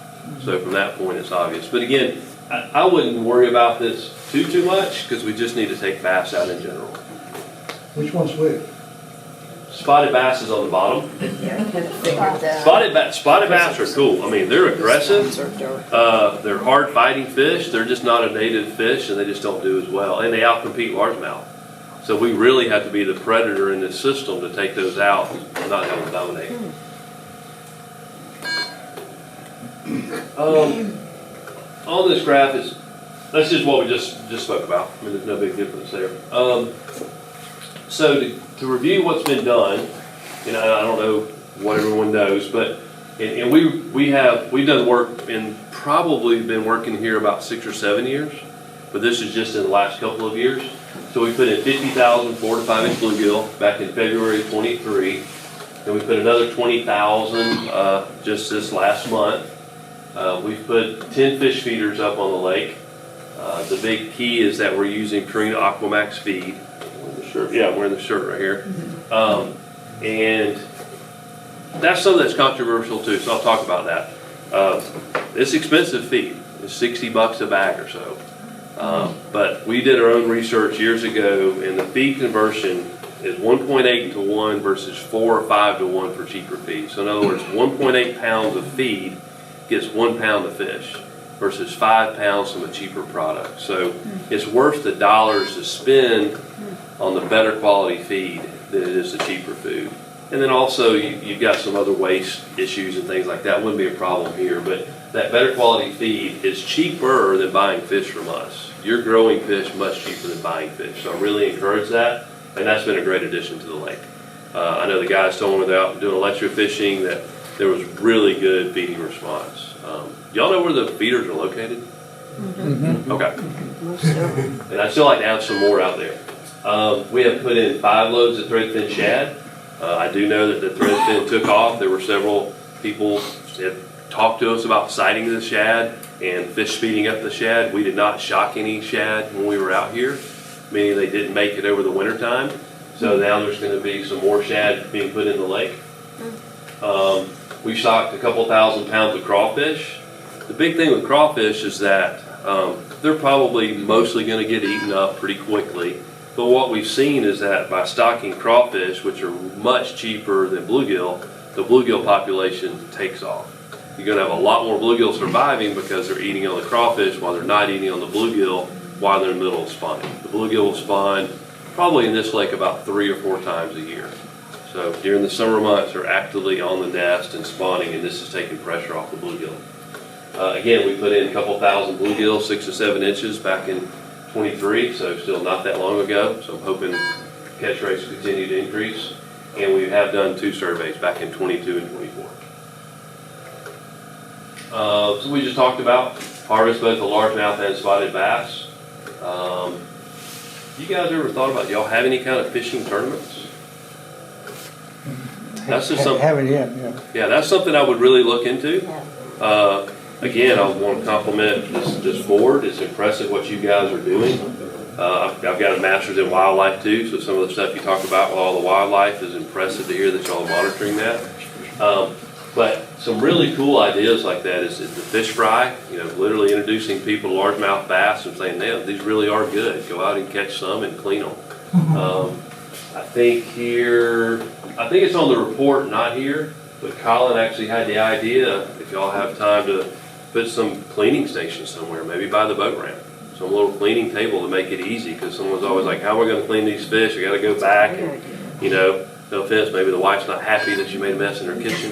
[SPEAKER 14] So from that point, it's obvious. But again, I wouldn't worry about this too much, because we just need to take bass out in general.
[SPEAKER 12] Which one's which?
[SPEAKER 14] Spotted bass is on the bottom. Spotted bass are cool. I mean, they're aggressive. They're hard fighting fish. They're just not a native fish, and they just don't do as well. And they outcompete largemouth. So we really have to be the predator in this system to take those out and not have them dominate. On this graph that's just what we just spoke about. I mean, there's no big difference there. So to review what's been done, and I don't know what everyone knows, but and we've done work and probably been working here about 6 or 7 years, but this is just in the last couple of years. So we put in 50,000 4 to 5 inch bluegill back in February of 23, and we put another 20,000 just this last month. We've put 10 fish feeders up on the lake. The big key is that we're using Purina Aquamax feed. Yeah, I'm wearing the shirt right here. And that's something that's controversial too, so I'll talk about that. It's expensive feed. It's $60 a bag or so. But we did our own research years ago, and the feed conversion is 1.8 to 1 versus 4 or 5 to 1 for cheaper feed. So in other words, 1.8 pounds of feed gets 1 pound of fish versus 5 pounds from a cheaper product. So it's worth the dollars to spend on the better quality feed than it is the cheaper food. And then also you've got some other waste issues and things like that. Wouldn't be a problem here, but that better quality feed is cheaper than buying fish from us. You're growing fish much cheaper than buying fish. So I really encourage that, and that's been a great addition to the lake. I know the guys told me they're out doing electrofishing that there was really good feeding response. Y'all know where the feeders are located? Mm-hmm. Okay. And I'd still like to have some more out there. We have put in 5 loads of threadfin shad. I do know that the threadfin took off. There were several people that talked to us about sighting the shad and fish speeding up the shad. We did not shock any shad when we were out here, meaning they didn't make it over the winter time. So now there's going to be some more shad being put in the lake. We stocked a couple 1,000 pounds of crawfish. The big thing with crawfish is that they're probably mostly going to get eaten up pretty quickly. But what we've seen is that by stocking crawfish, which are much cheaper than bluegill, the bluegill population takes off. You're going to have a lot more bluegill surviving because they're eating on the crawfish while they're not eating on the bluegill while they're in the middle of spawning. The bluegill will spawn probably in this lake about 3 or 4 times a year. So during the summer months, they're actively on the nest and spawning, and this is taking pressure off the bluegill. Again, we put in a couple thousand bluegill, 6 to 7 inches back in 23, so still not that long ago. So I'm hoping catch rates continue to increase. And we have done 2 surveys back in 22 and 24. So we just talked about harvest both the largemouth and spotted bass. You guys ever thought about, y'all have any kind of fishing tournaments? That's just something.
[SPEAKER 12] Haven't yet, yeah.
[SPEAKER 14] Yeah, that's something I would really look into. Again, I want to compliment this board. It's impressive what you guys are doing. I've got a master's in wildlife too, so some of the stuff you talk about with all the wildlife is impressive to hear that y'all are monitoring that. But some really cool ideas like that is the fish fry, literally introducing people to largemouth bass and saying, man, these really are good. Go out and catch some and clean them. I think it's on the report, not here, but Colin actually had the idea, if y'all have time, to put some cleaning stations somewhere, maybe by the boat ramp. Some little cleaning table to make it easy, because someone's always like, how am I going to clean these fish? I got to go back and, no offense, maybe the wife's not happy that you made a mess in her kitchen.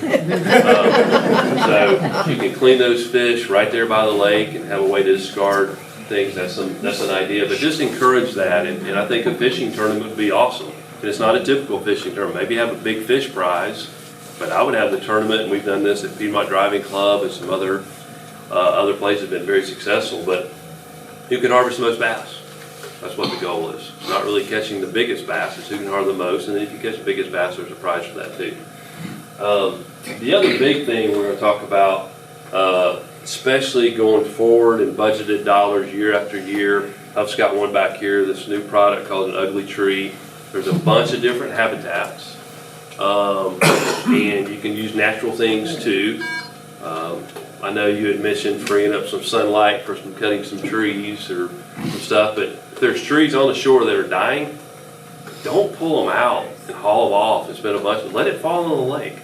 [SPEAKER 14] So you can clean those fish right there by the lake and have a way to discard things. That's an idea, but just encourage that. And I think a fishing tournament would be awesome. And it's not a typical fishing tournament. Maybe have a big fish prize, but I would have the tournament, and we've done this at Piedmont Driving Club and some other places have been very successful. But who can harvest the most bass? That's what the goal is. It's not really catching the biggest bass, it's who can harvest the most, and then if you catch the biggest bass, there's a prize for that too. The other big thing we're going to talk about, especially going forward and budgeted dollars year after year, I've just got one back here, this new product called an ugly tree. There's a bunch of different habitats, and you can use natural things too. I know you had mentioned freeing up some sunlight for cutting some trees or some stuff, but if there's trees on the shore that are dying, don't pull them out and haul them off and spend a bunch of, let it fall in the lake.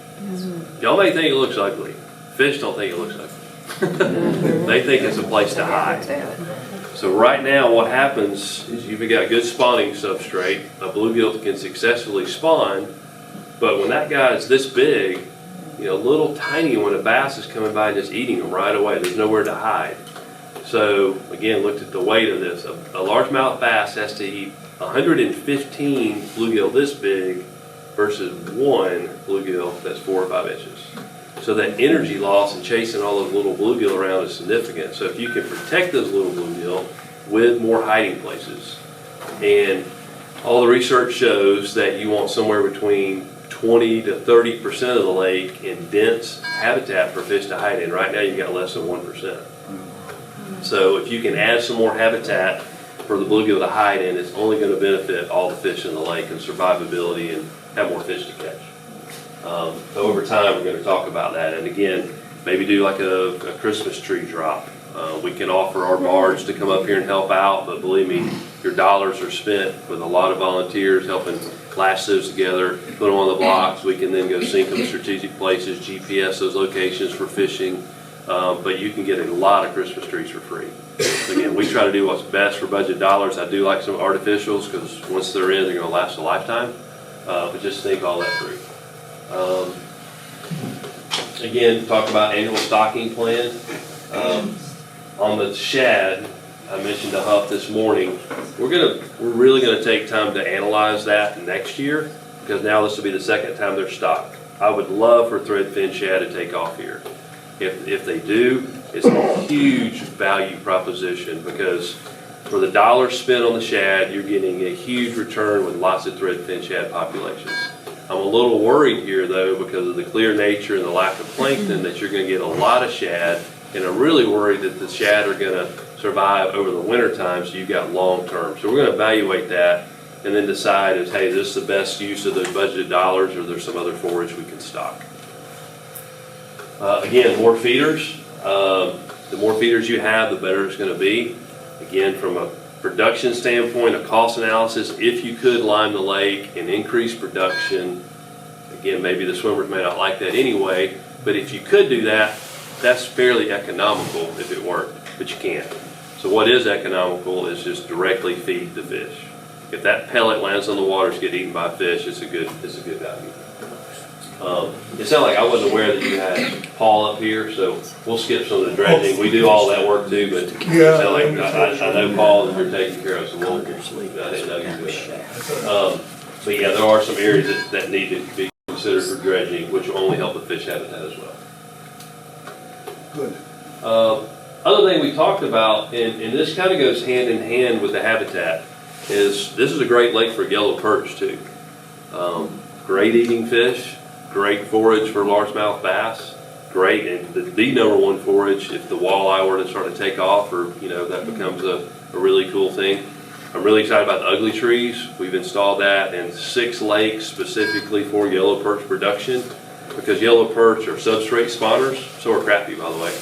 [SPEAKER 14] Y'all may think it looks ugly. Fish don't think it looks ugly. They think it's a place to hide. So right now what happens is you've got good spawning substrate. A bluegill can successfully spawn, but when that guy is this big, little tiny one, a bass is coming by and just eating them right away. There's nowhere to hide. So again, looked at the weight of this. A largemouth bass has to eat 115 bluegill this big versus one bluegill that's 4 or 5 inches. So that energy loss and chasing all those little bluegill around is significant. So if you can protect those little bluegill with more hiding places, and all the research shows that you want somewhere between 20 to 30% of the lake in dense habitat for fish to hide in. Right now you've got less than 1%. So if you can add some more habitat for the bluegill to hide in, it's only going to benefit all the fish in the lake and survivability and have more fish to catch. So over time we're going to talk about that, and again, maybe do like a Christmas tree drop. We can offer our barge to come up here and help out, but believe me, your dollars are spent with a lot of volunteers helping lash those together, put them on the blocks. We can then go sink them in strategic places, GPS those locations for fishing, but you can get a lot of Christmas trees for free. Again, we try to do what's best for budget dollars. I do like some artificials because once they're in, they're going to last a lifetime, but just think all that free. Again, talk about annual stocking plan. On the shad, I mentioned to Huff this morning, we're really gonna take time to analyze that next year, because now this will be the second time they're stocked. I would love for threadfin shad to take off here. If they do, it's a huge value proposition, because for the dollar spent on the shad, you're getting a huge return with lots of threadfin shad populations. I'm a little worried here though, because of the clear nature and the lack of plankton, that you're gonna get a lot of shad, and I'm really worried that the shad are gonna survive over the winter time, so you've got long term. So we're gonna evaluate that and then decide is, hey, is this the best use of those budgeted dollars, or there's some other forage we can stock. Again, more feeders. The more feeders you have, the better it's gonna be. Again, from a production standpoint, a cost analysis, if you could lime the lake and increase production, again, maybe the swimmers may not like that anyway, but if you could do that, that's fairly economical if it worked, but you can't. So what is economical is just directly feed the fish. If that pellet lands on the water to get eaten by fish, it's a good value. It sounded like I wasn't aware that you had Paul up here, so we'll skip some of the dredging. We do all that work too, but it sounded like I know Paul and you're taking care of, so we'll, I didn't know you did that. But yeah, there are some areas that need to be considered for dredging, which will only help with fish habitat as well.
[SPEAKER 12] Good.
[SPEAKER 14] Other thing we talked about, and this kind of goes hand in hand with the habitat, is this is a great lake for yellow perch too. Great eating fish, great forage for largemouth bass, great, and the number one forage if the walleye were to start to take off, or that becomes a really cool thing. I'm really excited about the ugly trees. We've installed that in 6 lakes specifically for yellow perch production, because yellow perch are substrate spawners, so are crappie, by the way.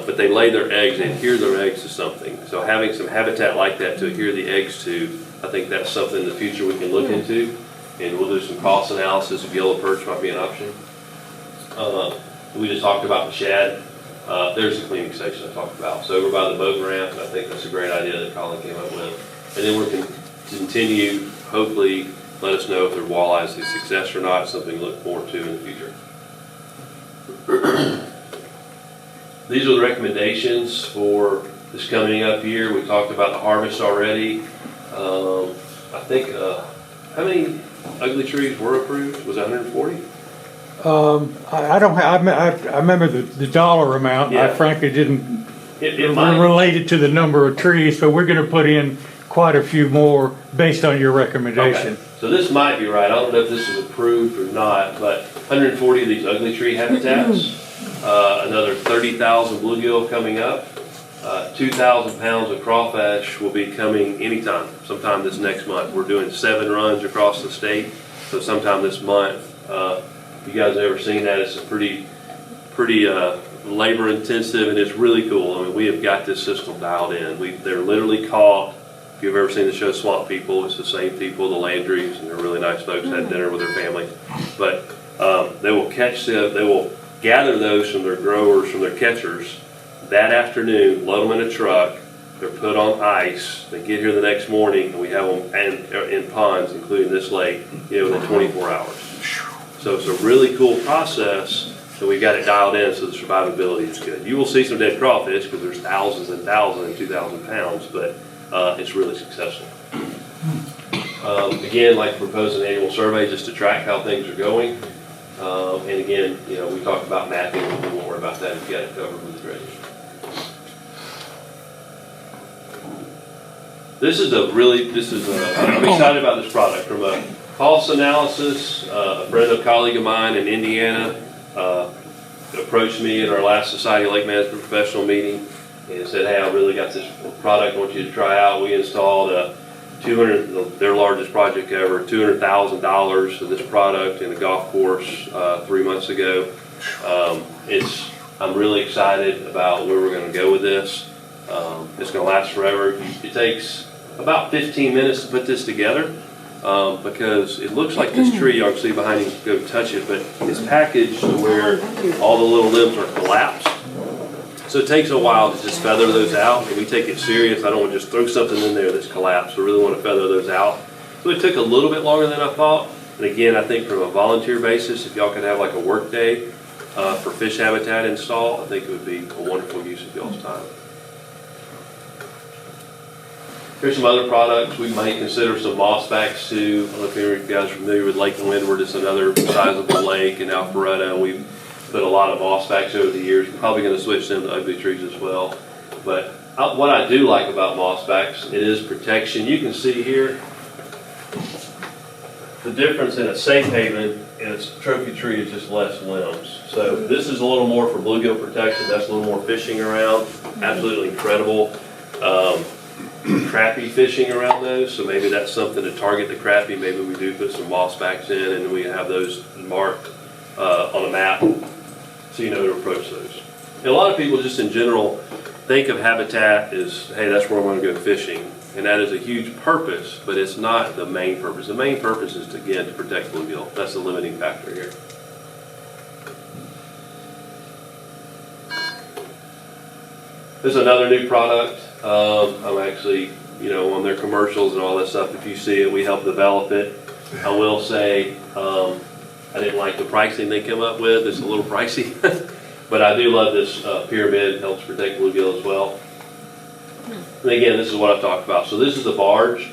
[SPEAKER 14] But they lay their eggs and adhere their eggs to something. So having some habitat like that to adhere the eggs to, I think that's something in the future we can look into. And we'll do some cost analysis of yellow perch might be an option. We just talked about the shad. There's the cleaning station I talked about. So over by the boat ramp, and I think that's a great idea that Colin came up with. And then we're going to continue, hopefully, let us know if their walleye is a success or not, something to look forward to in the future. These are the recommendations for this coming up year. We talked about the harvest already. I think, how many ugly trees were approved? Was it 140?
[SPEAKER 13] I don't have, I remember the dollar amount.
[SPEAKER 14] Yeah.
[SPEAKER 13] I frankly didn't
[SPEAKER 14] It might.
[SPEAKER 13] relate it to the number of trees, but we're going to put in quite a few more based on your recommendation.
[SPEAKER 14] Okay. So this might be right. I don't know if this is approved or not, but 140 of these ugly tree habitats. Another 30,000 bluegill coming up. 2,000 pounds of crawfish will be coming anytime, sometime this next month. We're doing 7 runs across the state, so sometime this month. If you guys have ever seen that, it's a pretty labor intensive, and it's really cool. I mean, we have got this system dialed in. They're literally caught. If you've ever seen the show Swamp People, it's the same people, the Landrys, and they're really nice folks. Had dinner with their family, but they will catch them. They will gather those from their growers, from their catchers that afternoon, load them in a truck. They're put on ice. They get here the next morning, and we have them in ponds, including this lake, within 24 hours. So it's a really cool process, and we've got it dialed in so the survivability is good. You will see some dead crawfish because there's thousands and thousands and 2,000 pounds, but it's really successful. Again, like to propose an annual survey just to track how things are going. And again, we talked about mapping, we won't worry about that if you got it covered with the dredge. I'm excited about this product. From a cost analysis, a friend, a colleague of mine in Indiana approached me at our last Society of Lake Management Professional meeting and said, hey, I really got this product I want you to try out. We installed their largest project ever, $200,000 for this product in a golf course 3 months ago. I'm really excited about where we're going to go with this. It's going to last forever. It takes about 15 minutes to put this together because it looks like this tree, y'all can see behind you, go touch it, but it's packaged to where all the little limbs are collapsed. So it takes a while to just feather those out, and we take it serious. I don't want to just throw something in there that's collapsed. We really want to feather those out. So it took a little bit longer than I thought. And again, I think from a volunteer basis, if y'all could have like a work day for fish habitat install, I think it would be a wonderful use of y'all's time. Here's some other products. We might consider some moss backs too. I don't know if any of you guys are familiar with Lake Windward. It's another sizable lake in Alpharetta. We've put a lot of moss backs over the years. We're probably going to switch them to ugly trees as well. But what I do like about moss backs, it is protection. You can see here the difference in a safe haven and its trophy tree is just less limbs. So this is a little more for bluegill protection. That's a little more fishing around. Absolutely incredible. Crappie fishing around those, so maybe that's something to target the crappie. Maybe we do put some moss backs in and we have those marked on a map so you know to approach those. And a lot of people just in general think of habitat as, hey, that's where I'm going to go fishing. And that is a huge purpose, but it's not the main purpose. The main purpose is, again, to protect bluegill. That's the limiting factor here. This is another new product. I'm actually, on their commercials and all that stuff. If you see it, we help develop it. I will say, I didn't like the pricing they come up with. It's a little pricey. But I do love this pyramid. It helps protect bluegill as well. And again, this is what I've talked about. So this is the barge.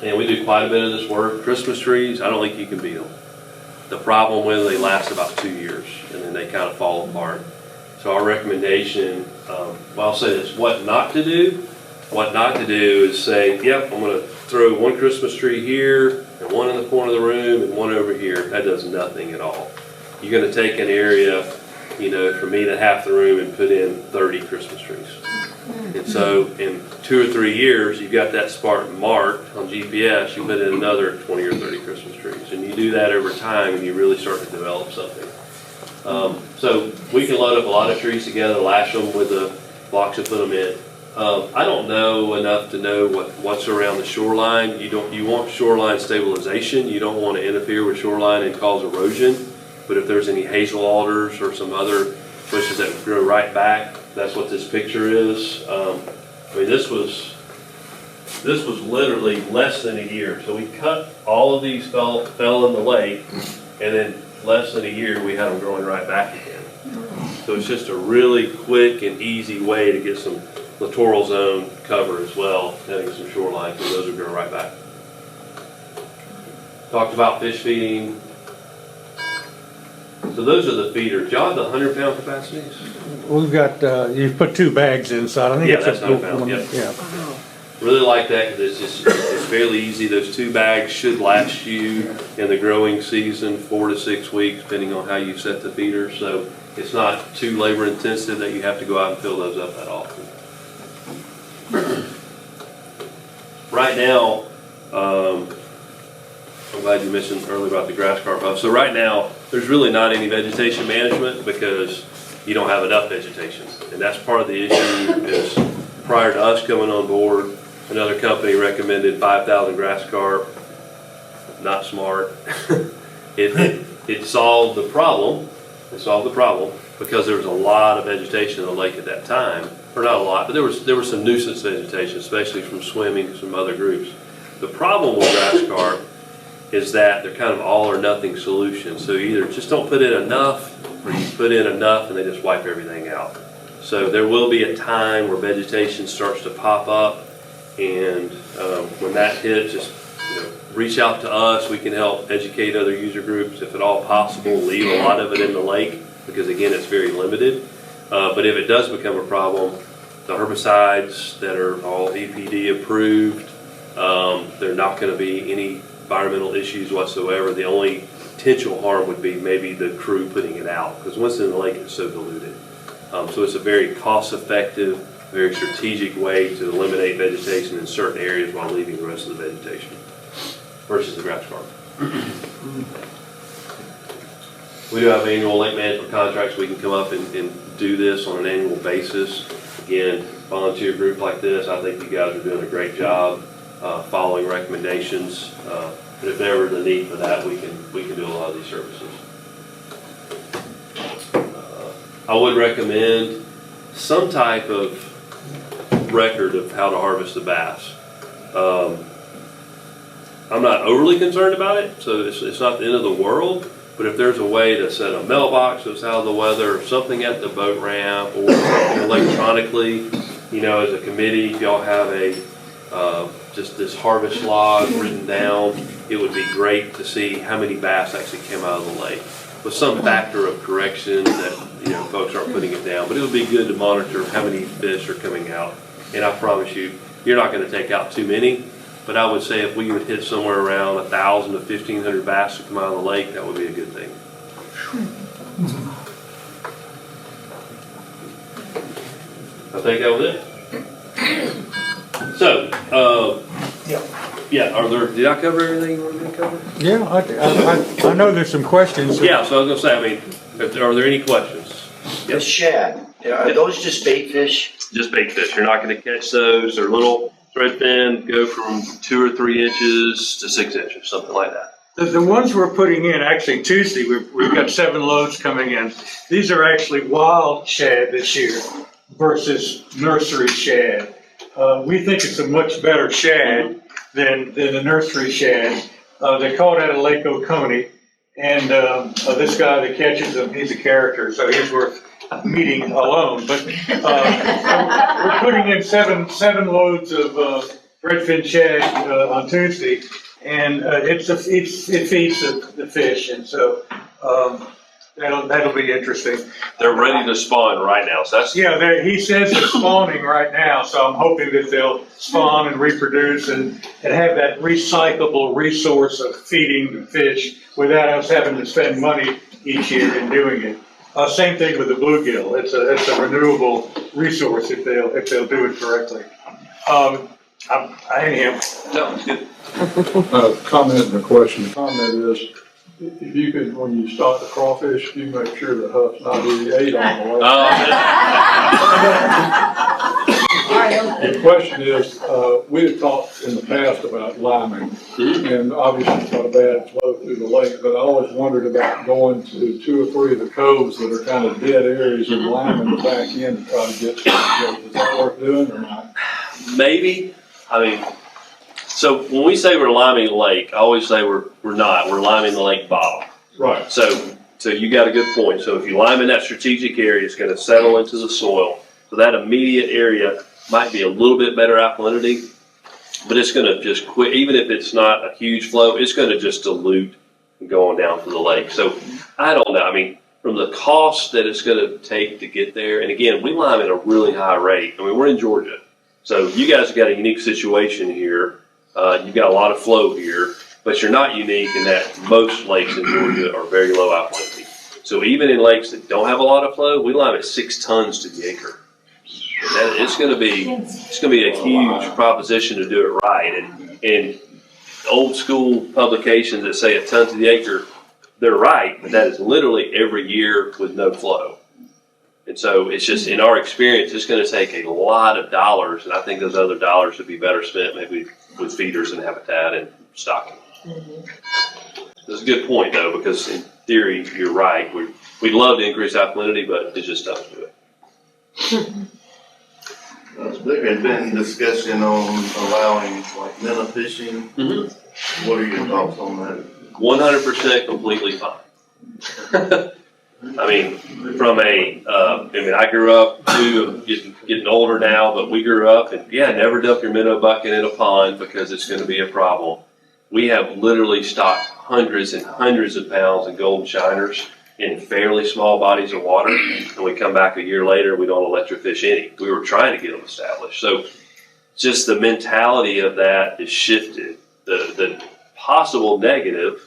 [SPEAKER 14] And we do quite a bit of this work. Christmas trees, I don't think you can beat them. The problem with them, they last about 2 years, and then they kind of fall apart. So our recommendation, well, I'll say this, what not to do. What not to do is say, yep, I'm going to throw one Christmas tree here, and one in the corner of the room, and one over here. That does nothing at all. You're going to take an area, you know, for me to half the room and put in 30 Christmas trees. And so in 2 or 3 years, you've got that spot marked on GPS, you put in another 20 or 30 Christmas trees. And you do that over time, and you really start to develop something. So we can load up a lot of trees together, lash them with the blocks and put them in. I don't know enough to know what's around the shoreline. You want shoreline stabilization. You don't want to interfere with shoreline and cause erosion. But if there's any hazel alders or some other bushes that grow right back, that's what this picture is. I mean, this was literally less than a year. So we cut all of these fell in the lake, and then less than a year we had them growing right back again. So it's just a really quick and easy way to get some littoral zone cover as well, having some shoreline, because those will grow right back. Talked about fish feeding. So those are the feeders. Y'all have the 100-pound capacities?
[SPEAKER 13] We've got, you've put 2 bags inside. I think
[SPEAKER 14] Yeah,
[SPEAKER 13] it's
[SPEAKER 14] that's
[SPEAKER 13] a
[SPEAKER 14] 100 pounds, yeah. Really like that because it's fairly easy. Those 2 bags should last you in the growing season 4 to 6 weeks, depending on how you set the feeder. So it's not too labor intensive that you have to go out and fill those up that often. Right now, I'm glad you mentioned earlier about the grass carp huff. So right now, there's really not any vegetation management because you don't have enough vegetation. And that's part of the issue is prior to us coming on board, another company recommended 5,000 grass carp. Not smart. It solved the problem. It solved the problem because there was a lot of vegetation in the lake at that time. Or not a lot, but there was some nuisance vegetation, especially from swimming and some other groups. The problem with grass carp is that they're kind of all or nothing solutions. So either just don't put in enough, or you put in enough and they just wipe everything out. So there will be a time where vegetation starts to pop up, and when that hits, just reach out to us. We can help educate other user groups if at all possible. Leave a lot of it in the lake because again, it's very limited. But if it does become a problem, the herbicides that are all EPD approved, there are not going to be any environmental issues whatsoever. The only potential harm would be maybe the crew putting it out because once in the lake it's so diluted. So it's a very cost-effective, very strategic way to eliminate vegetation in certain areas while leaving the rest of the vegetation versus the grass carp. We do have annual lake management contracts. We can come up and do this on an annual basis. Again, volunteer group like this, I think you guys are doing a great job following recommendations. But if ever the need for that, we can do a lot of these services. I would recommend some type of record of how to harvest the bass. I'm not overly concerned about it, so it's not the end of the world. But if there's a way to set a mailbox that's out of the weather, or something at the boat ramp, or something electronically, as a committee, if y'all have a just this harvest log written down, it would be great to see how many bass actually came out of the lake with some factor of correction that folks aren't putting it down. But it would be good to monitor how many fish are coming out. And I promise you, you're not going to take out too many. But I would say if we would hit somewhere around 1,000 to 1,500 bass to come out of the lake, that would be a good thing. I think that was it. So, did I cover everything you wanted me to cover?
[SPEAKER 13] Yeah, I know there's some questions.
[SPEAKER 14] Yeah, so I was going to say, are there any questions?
[SPEAKER 11] The shad, are those just bait fish?
[SPEAKER 14] Just bait fish. You're not going to catch those. They're little threadfin, go from 2 or 3 inches to 6 inches, something like that.
[SPEAKER 13] The ones we're putting in, actually Tuesday, we've got 7 loads coming in. These are actually wild shad this year versus nursery shad. We think it's a much better shad than the nursery shad. They call that a Lake Oconee,
[SPEAKER 6] And this guy that catches them, he's a character, so he's worth meeting alone. But we're putting in seven loads of redfin shad on Tuesday, and it feeds the fish, and so that'll be interesting.
[SPEAKER 14] They're ready to spawn right now, so that's...
[SPEAKER 6] Yeah, he says they're spawning right now, so I'm hoping that they'll spawn and reproduce and have that recyclable resource of feeding the fish without us having to spend money each year in doing it. Same thing with the bluegill. It's a renewable resource if they'll do it correctly. I am.
[SPEAKER 14] No, it's good.
[SPEAKER 8] Comment and a question. The comment is, if you could, when you start the crawfish, you make sure the huff's not really ate on the way. The question is, we had talked in the past about liming, and obviously it's got a bad flow through the lake, but I always wondered about going to 2 or 3 of the coves that are kind of dead areas and liming the back end to try to get some. Is that worth doing or not?
[SPEAKER 14] Maybe. I mean, so when we say we're liming the lake, I always say we're not. We're liming the lake bottom.
[SPEAKER 8] Right.
[SPEAKER 14] So you got a good point. So if you lime in that strategic area, it's going to settle into the soil. So that immediate area might be a little bit better alkalinity, but it's going to just quit. Even if it's not a huge flow, it's going to just dilute going down to the lake. So I don't know. I mean, from the cost that it's going to take to get there, and again, we lime at a really high rate. I mean, we're in Georgia. So you guys have got a unique situation here. You've got a lot of flow here, but you're not unique in that most lakes in Georgia are very low alkalinity. So even in lakes that don't have a lot of flow, we lime at 6 tons to the acre. It's going to be a huge proposition to do it right. And old school publications that say a ton to the acre, they're right, but that is literally every year with no flow. And so it's just, in our experience, it's going to take a lot of dollars, and I think those other dollars would be better spent maybe with feeders and habitat and stocking. That's a good point, though, because in theory, you're right. We'd love to increase alkalinity, but it's just tough to do it.
[SPEAKER 15] There's been discussion on allowing like minnow fishing. Mm-hmm. What are your thoughts on that?
[SPEAKER 14] 100% completely fine. I mean, I grew up too, getting older now, but we grew up and never dump your minnow bucket in a pond because it's going to be a problem. We have literally stocked hundreds and hundreds of pounds of golden shiners in fairly small bodies of water, and we come back a year later, we don't electrofish any. We were trying to get them established. So just the mentality of that is shifted. The possible negative,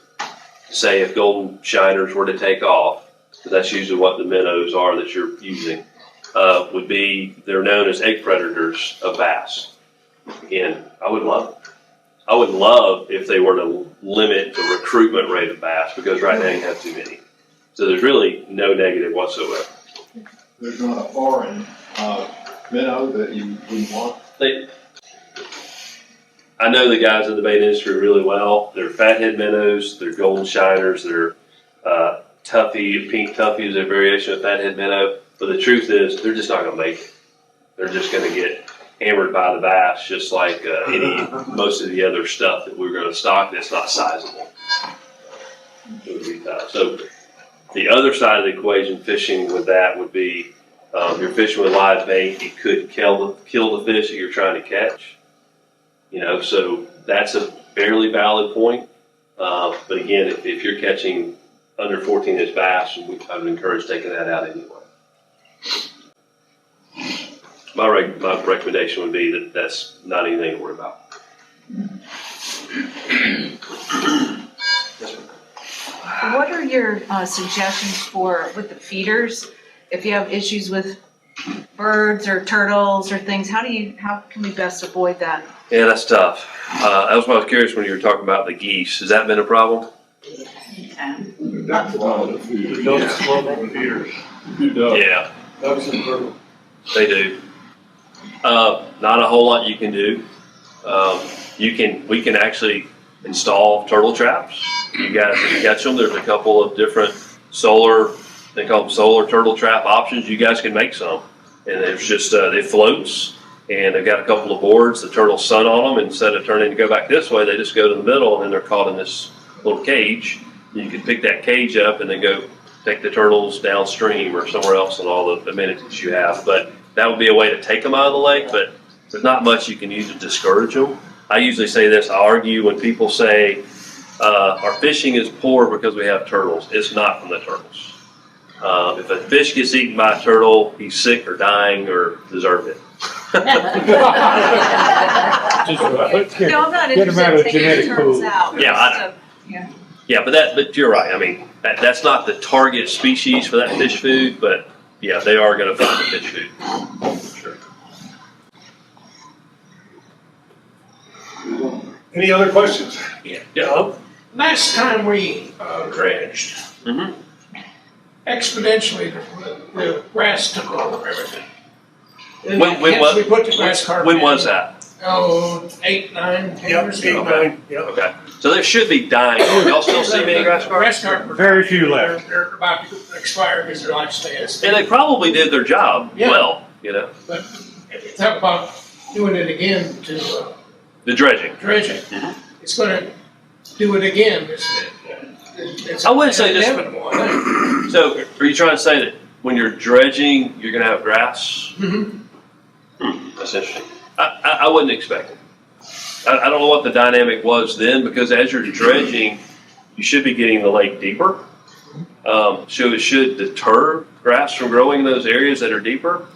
[SPEAKER 14] say if golden shiners were to take off, because that's usually what the minnows are that you're using, would be they're known as egg predators of bass. Again, I would love if they were to limit the recruitment rate of bass, because right now you have too many. So there's really no negative whatsoever.
[SPEAKER 8] There's not a foreign minnow that you wouldn't want?
[SPEAKER 14] I know the guys in the bait industry really well. They're fathead minnows, they're golden shiners, they're tuffy, pink tuffy is a variation of fathead minnow. But the truth is, they're just not going to make it. They're just going to get hammered by the bass, just like most of the other stuff that we're going to stock that's not sizable. It would be tough. So the other side of the equation, fishing with that, would be you're fishing with live bait. You could kill the fish that you're trying to catch. So that's a fairly valid point. But again, if you're catching under 14-inch bass, I would encourage taking that out anyway. My recommendation would be that that's not anything to worry about.
[SPEAKER 9] What are your suggestions with the feeders? If you have issues with birds or turtles or things, how can we best avoid that?
[SPEAKER 14] Yeah, that's tough. That was why I was curious when you were talking about the geese. Has that been a problem?
[SPEAKER 8] That's a lot of feeders.
[SPEAKER 14] Yeah. They do. Not a whole lot you can do. We can actually install turtle traps. You guys can catch them. There's a couple of different they call them solar turtle trap options. You guys can make some. And there's just, it floats, and they've got a couple of boards. The turtles sun on them. Instead of turning to go back this way, they just go to the middle, and then they're caught in this little cage. You could pick that cage up and then go take the turtles downstream or somewhere else and all the amenities you have. But that would be a way to take them out of the lake, but there's not much you can use to discourage them. I usually say this, I argue when people say, our fishing is poor because we have turtles. It's not from the turtles. If a fish gets eaten by a turtle, he's sick or dying or deserve it.
[SPEAKER 9] No, I'm not interested in taking the turtles out.
[SPEAKER 14] Yeah, I know. Yeah, but you're right. I mean, that's not the target species for that fish food, but yeah, they are going to find the fish food. Sure.
[SPEAKER 1] Any other questions?
[SPEAKER 14] Yeah.
[SPEAKER 16] Last time we dredged, exponentially the grass took over everything. And
[SPEAKER 14] When
[SPEAKER 16] we put the grass carpet
[SPEAKER 14] when
[SPEAKER 16] in,
[SPEAKER 14] was that?
[SPEAKER 16] 8, 9, 10 years ago.
[SPEAKER 1] 8, 9, yeah.
[SPEAKER 14] Okay. So there should be dying. Y'all still see many grass carpets?
[SPEAKER 16] Grass carpet.
[SPEAKER 7] Very few left.
[SPEAKER 16] They're about to expire because their lifespans.
[SPEAKER 14] And they probably did their job well, you know.
[SPEAKER 16] But talk about doing it again to
[SPEAKER 14] The dredging.
[SPEAKER 16] It's going to do it again. It's
[SPEAKER 14] I wouldn't say just.
[SPEAKER 16] inevitable, I think.
[SPEAKER 14] So, are you trying to say that when you're dredging, you're going to have grass? That's interesting. I wouldn't expect it. I don't know what the dynamic was then, because as you're dredging, you should be getting the lake deeper. So it should deter grass from growing in those areas that are deeper.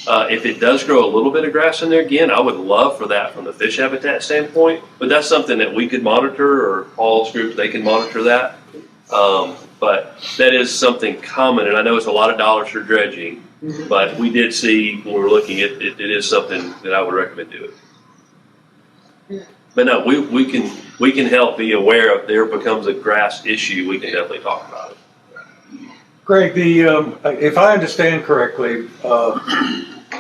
[SPEAKER 14] If it does grow a little bit of grass in there, again, I would love for that from the fish habitat standpoint, but that's something that we could monitor, or Paul's group, they can monitor that. But that is something common, and I know it's a lot of dollars for dredging, but we did see when we were looking at it, it is something that I would recommend doing. But no, we can help be aware of there becomes a grass issue, we can definitely talk about it.
[SPEAKER 7] Greg, if I understand correctly,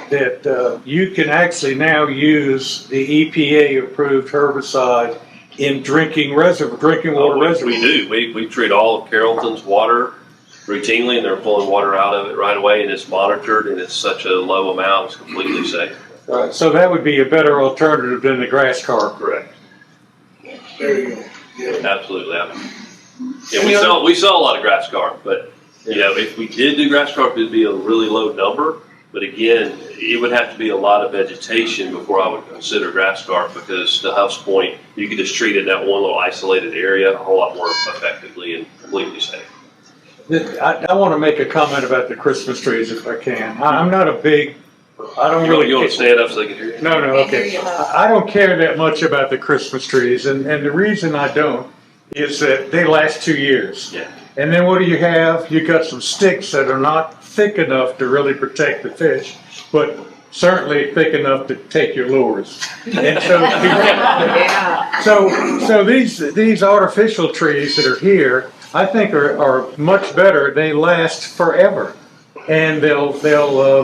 [SPEAKER 7] that you can actually now use the EPA-approved herbicide in drinking water reservoirs.
[SPEAKER 14] We do. We treat all of Carrollton's water routinely, and they're pulling water out of it right away, and it's monitored, and it's such a low amount, it's completely safe.
[SPEAKER 7] Right, so that would be a better alternative than the grass carp.
[SPEAKER 14] Correct.
[SPEAKER 1] There you go. Yeah.
[SPEAKER 14] Absolutely. Yeah, we saw a lot of grass carp, but you know, if we did do grass carp, it'd be a really low number. But again, it would have to be a lot of vegetation before I would consider grass carp, because to Huff's point, you could just treat it in that one little isolated area a whole lot more effectively and completely safe.
[SPEAKER 7] I want to make a comment about the Christmas trees if I can. I'm not a big, I don't really.
[SPEAKER 14] You want to stand up so they can hear you?
[SPEAKER 7] No, okay. I don't care that much about the Christmas trees, and the reason I don't is that they last 2 years.
[SPEAKER 14] Yeah.
[SPEAKER 7] And then what do you have? You got some sticks that are not thick enough to really protect the fish, but certainly thick enough to take your lures. And so these artificial trees that are here, I think are much better. They last forever, and they'll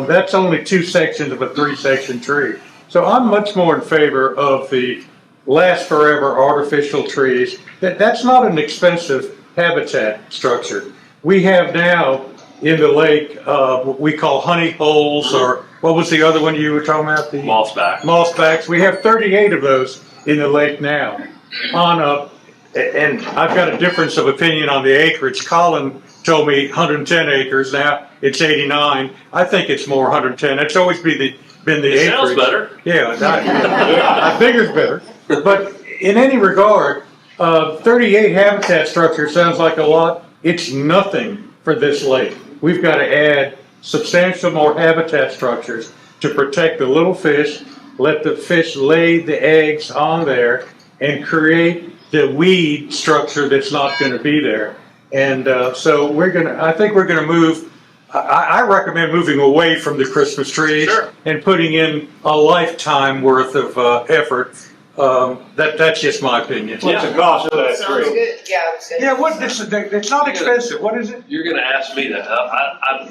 [SPEAKER 7] that's only 2 sections of a 3-section tree. So I'm much more in favor of the last forever artificial trees. That's not an expensive habitat structure. We have now in the lake what we call honey holes, or what was the other one you were talking about? The mossbacks. We have 38 of those in the lake now. And I've got a difference of opinion on the acreage. Colin told me 110 acres. Now it's 89. I think it's more 110. It's always been the acreage.
[SPEAKER 14] It sounds better.
[SPEAKER 7] Yeah, bigger's better. But in any regard, 38 habitat structures sounds like a lot. It's nothing for this lake. We've got to add substantial more habitat structures to protect the little fish, let the fish lay the eggs on there, and create the weed structure that's not going to be there. And so I think we're going to move. I recommend moving away from the Christmas trees and putting in a lifetime worth of effort. That's just my opinion.
[SPEAKER 11] What's the cost of that tree?
[SPEAKER 9] Good.
[SPEAKER 7] Yeah, it's not expensive. What is it?
[SPEAKER 14] You're going to ask me that.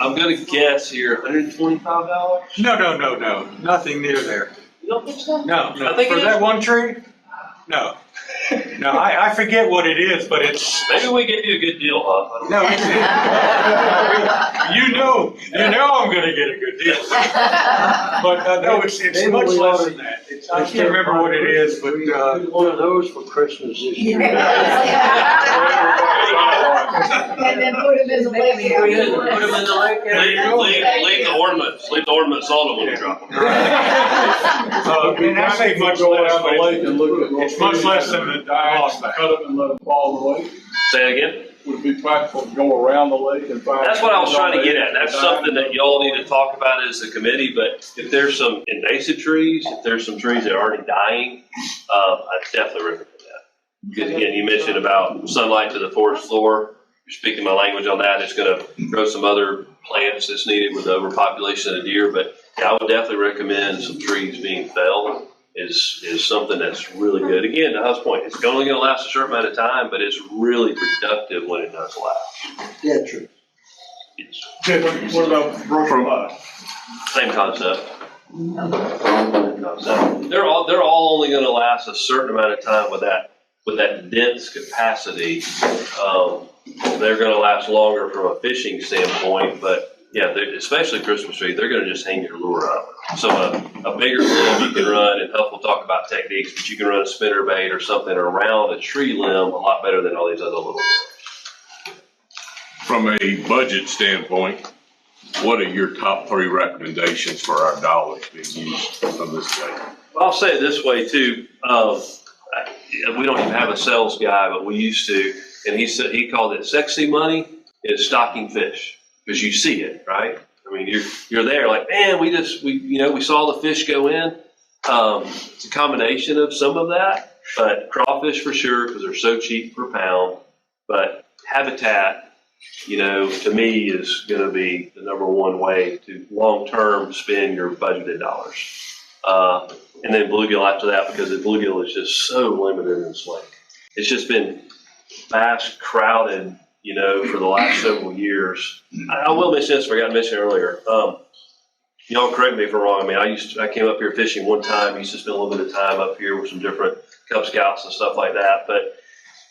[SPEAKER 14] I'm going to guess here $125.
[SPEAKER 7] No. Nothing near there.
[SPEAKER 14] You don't think so?
[SPEAKER 7] No.
[SPEAKER 14] I think
[SPEAKER 7] for that one tree? No. No, I forget what it is, but it's.
[SPEAKER 14] Maybe we gave you a good deal, Huff.
[SPEAKER 7] No, you know I'm going to get a good deal. But no, it's much less than that. I can't remember what it is, but
[SPEAKER 5] one of those for Christmas this year.
[SPEAKER 10] in the lake.
[SPEAKER 5] Put them in the lake.
[SPEAKER 14] Leave the ornaments. Leave the ornaments on them when you drop them.
[SPEAKER 8] And I say much go around the lake and look at.
[SPEAKER 1] It's much less than the
[SPEAKER 8] dive, cut them and let them fall in the lake.
[SPEAKER 14] Say it again.
[SPEAKER 8] Would it be practical to go around the lake and find?
[SPEAKER 14] That's what I was trying to get at. That's something that y'all need to talk about as a committee, but if there's some invasive trees, if there's some trees that are already dying, I definitely recommend that. Because again, you mentioned about sunlight to the forest floor. You're speaking my language on that. It's gonna grow some other plants that's needed with the overpopulation of deer, but yeah, I would definitely recommend some trees being felled is something that's really good. Again, to Huff's point, it's only gonna last a short amount of time, but it's really productive when it does last.
[SPEAKER 12] Yeah, true.
[SPEAKER 14] Yes.
[SPEAKER 6] What about broken?
[SPEAKER 14] Same concept. They're all only going to last a certain amount of time with that dense capacity. They're going to last longer from a fishing standpoint, but yeah, especially Christmas tree, they're going to just hang your lure up. So a bigger limb you can run, and Huff will talk about techniques, but you can run a spinner bait or something around a tree limb a lot better than all these other little limbs.
[SPEAKER 17] From a budget standpoint, what are your top 3 recommendations for our dollars being used on this day?
[SPEAKER 14] Well, I'll say it this way too. We don't even have a sales guy, but we used to, and he called it sexy money is stocking fish, because you see it, right? I mean, you're there like, man, we saw the fish go in. It's a combination of some of that, but crawfish for sure, because they're so cheap per pound. But habitat, to me is going to be the number one way to long-term spend your budgeted dollars. And then bluegill after that, because the bluegill is just so limited in this lake. It's just been fast, crowded, for the last several years. I will mention this, I forgot to mention earlier. Y'all correct me if I'm wrong. I mean, I came up here fishing one time, used to spend a little bit of time up here with some different Cub Scouts and stuff like that. But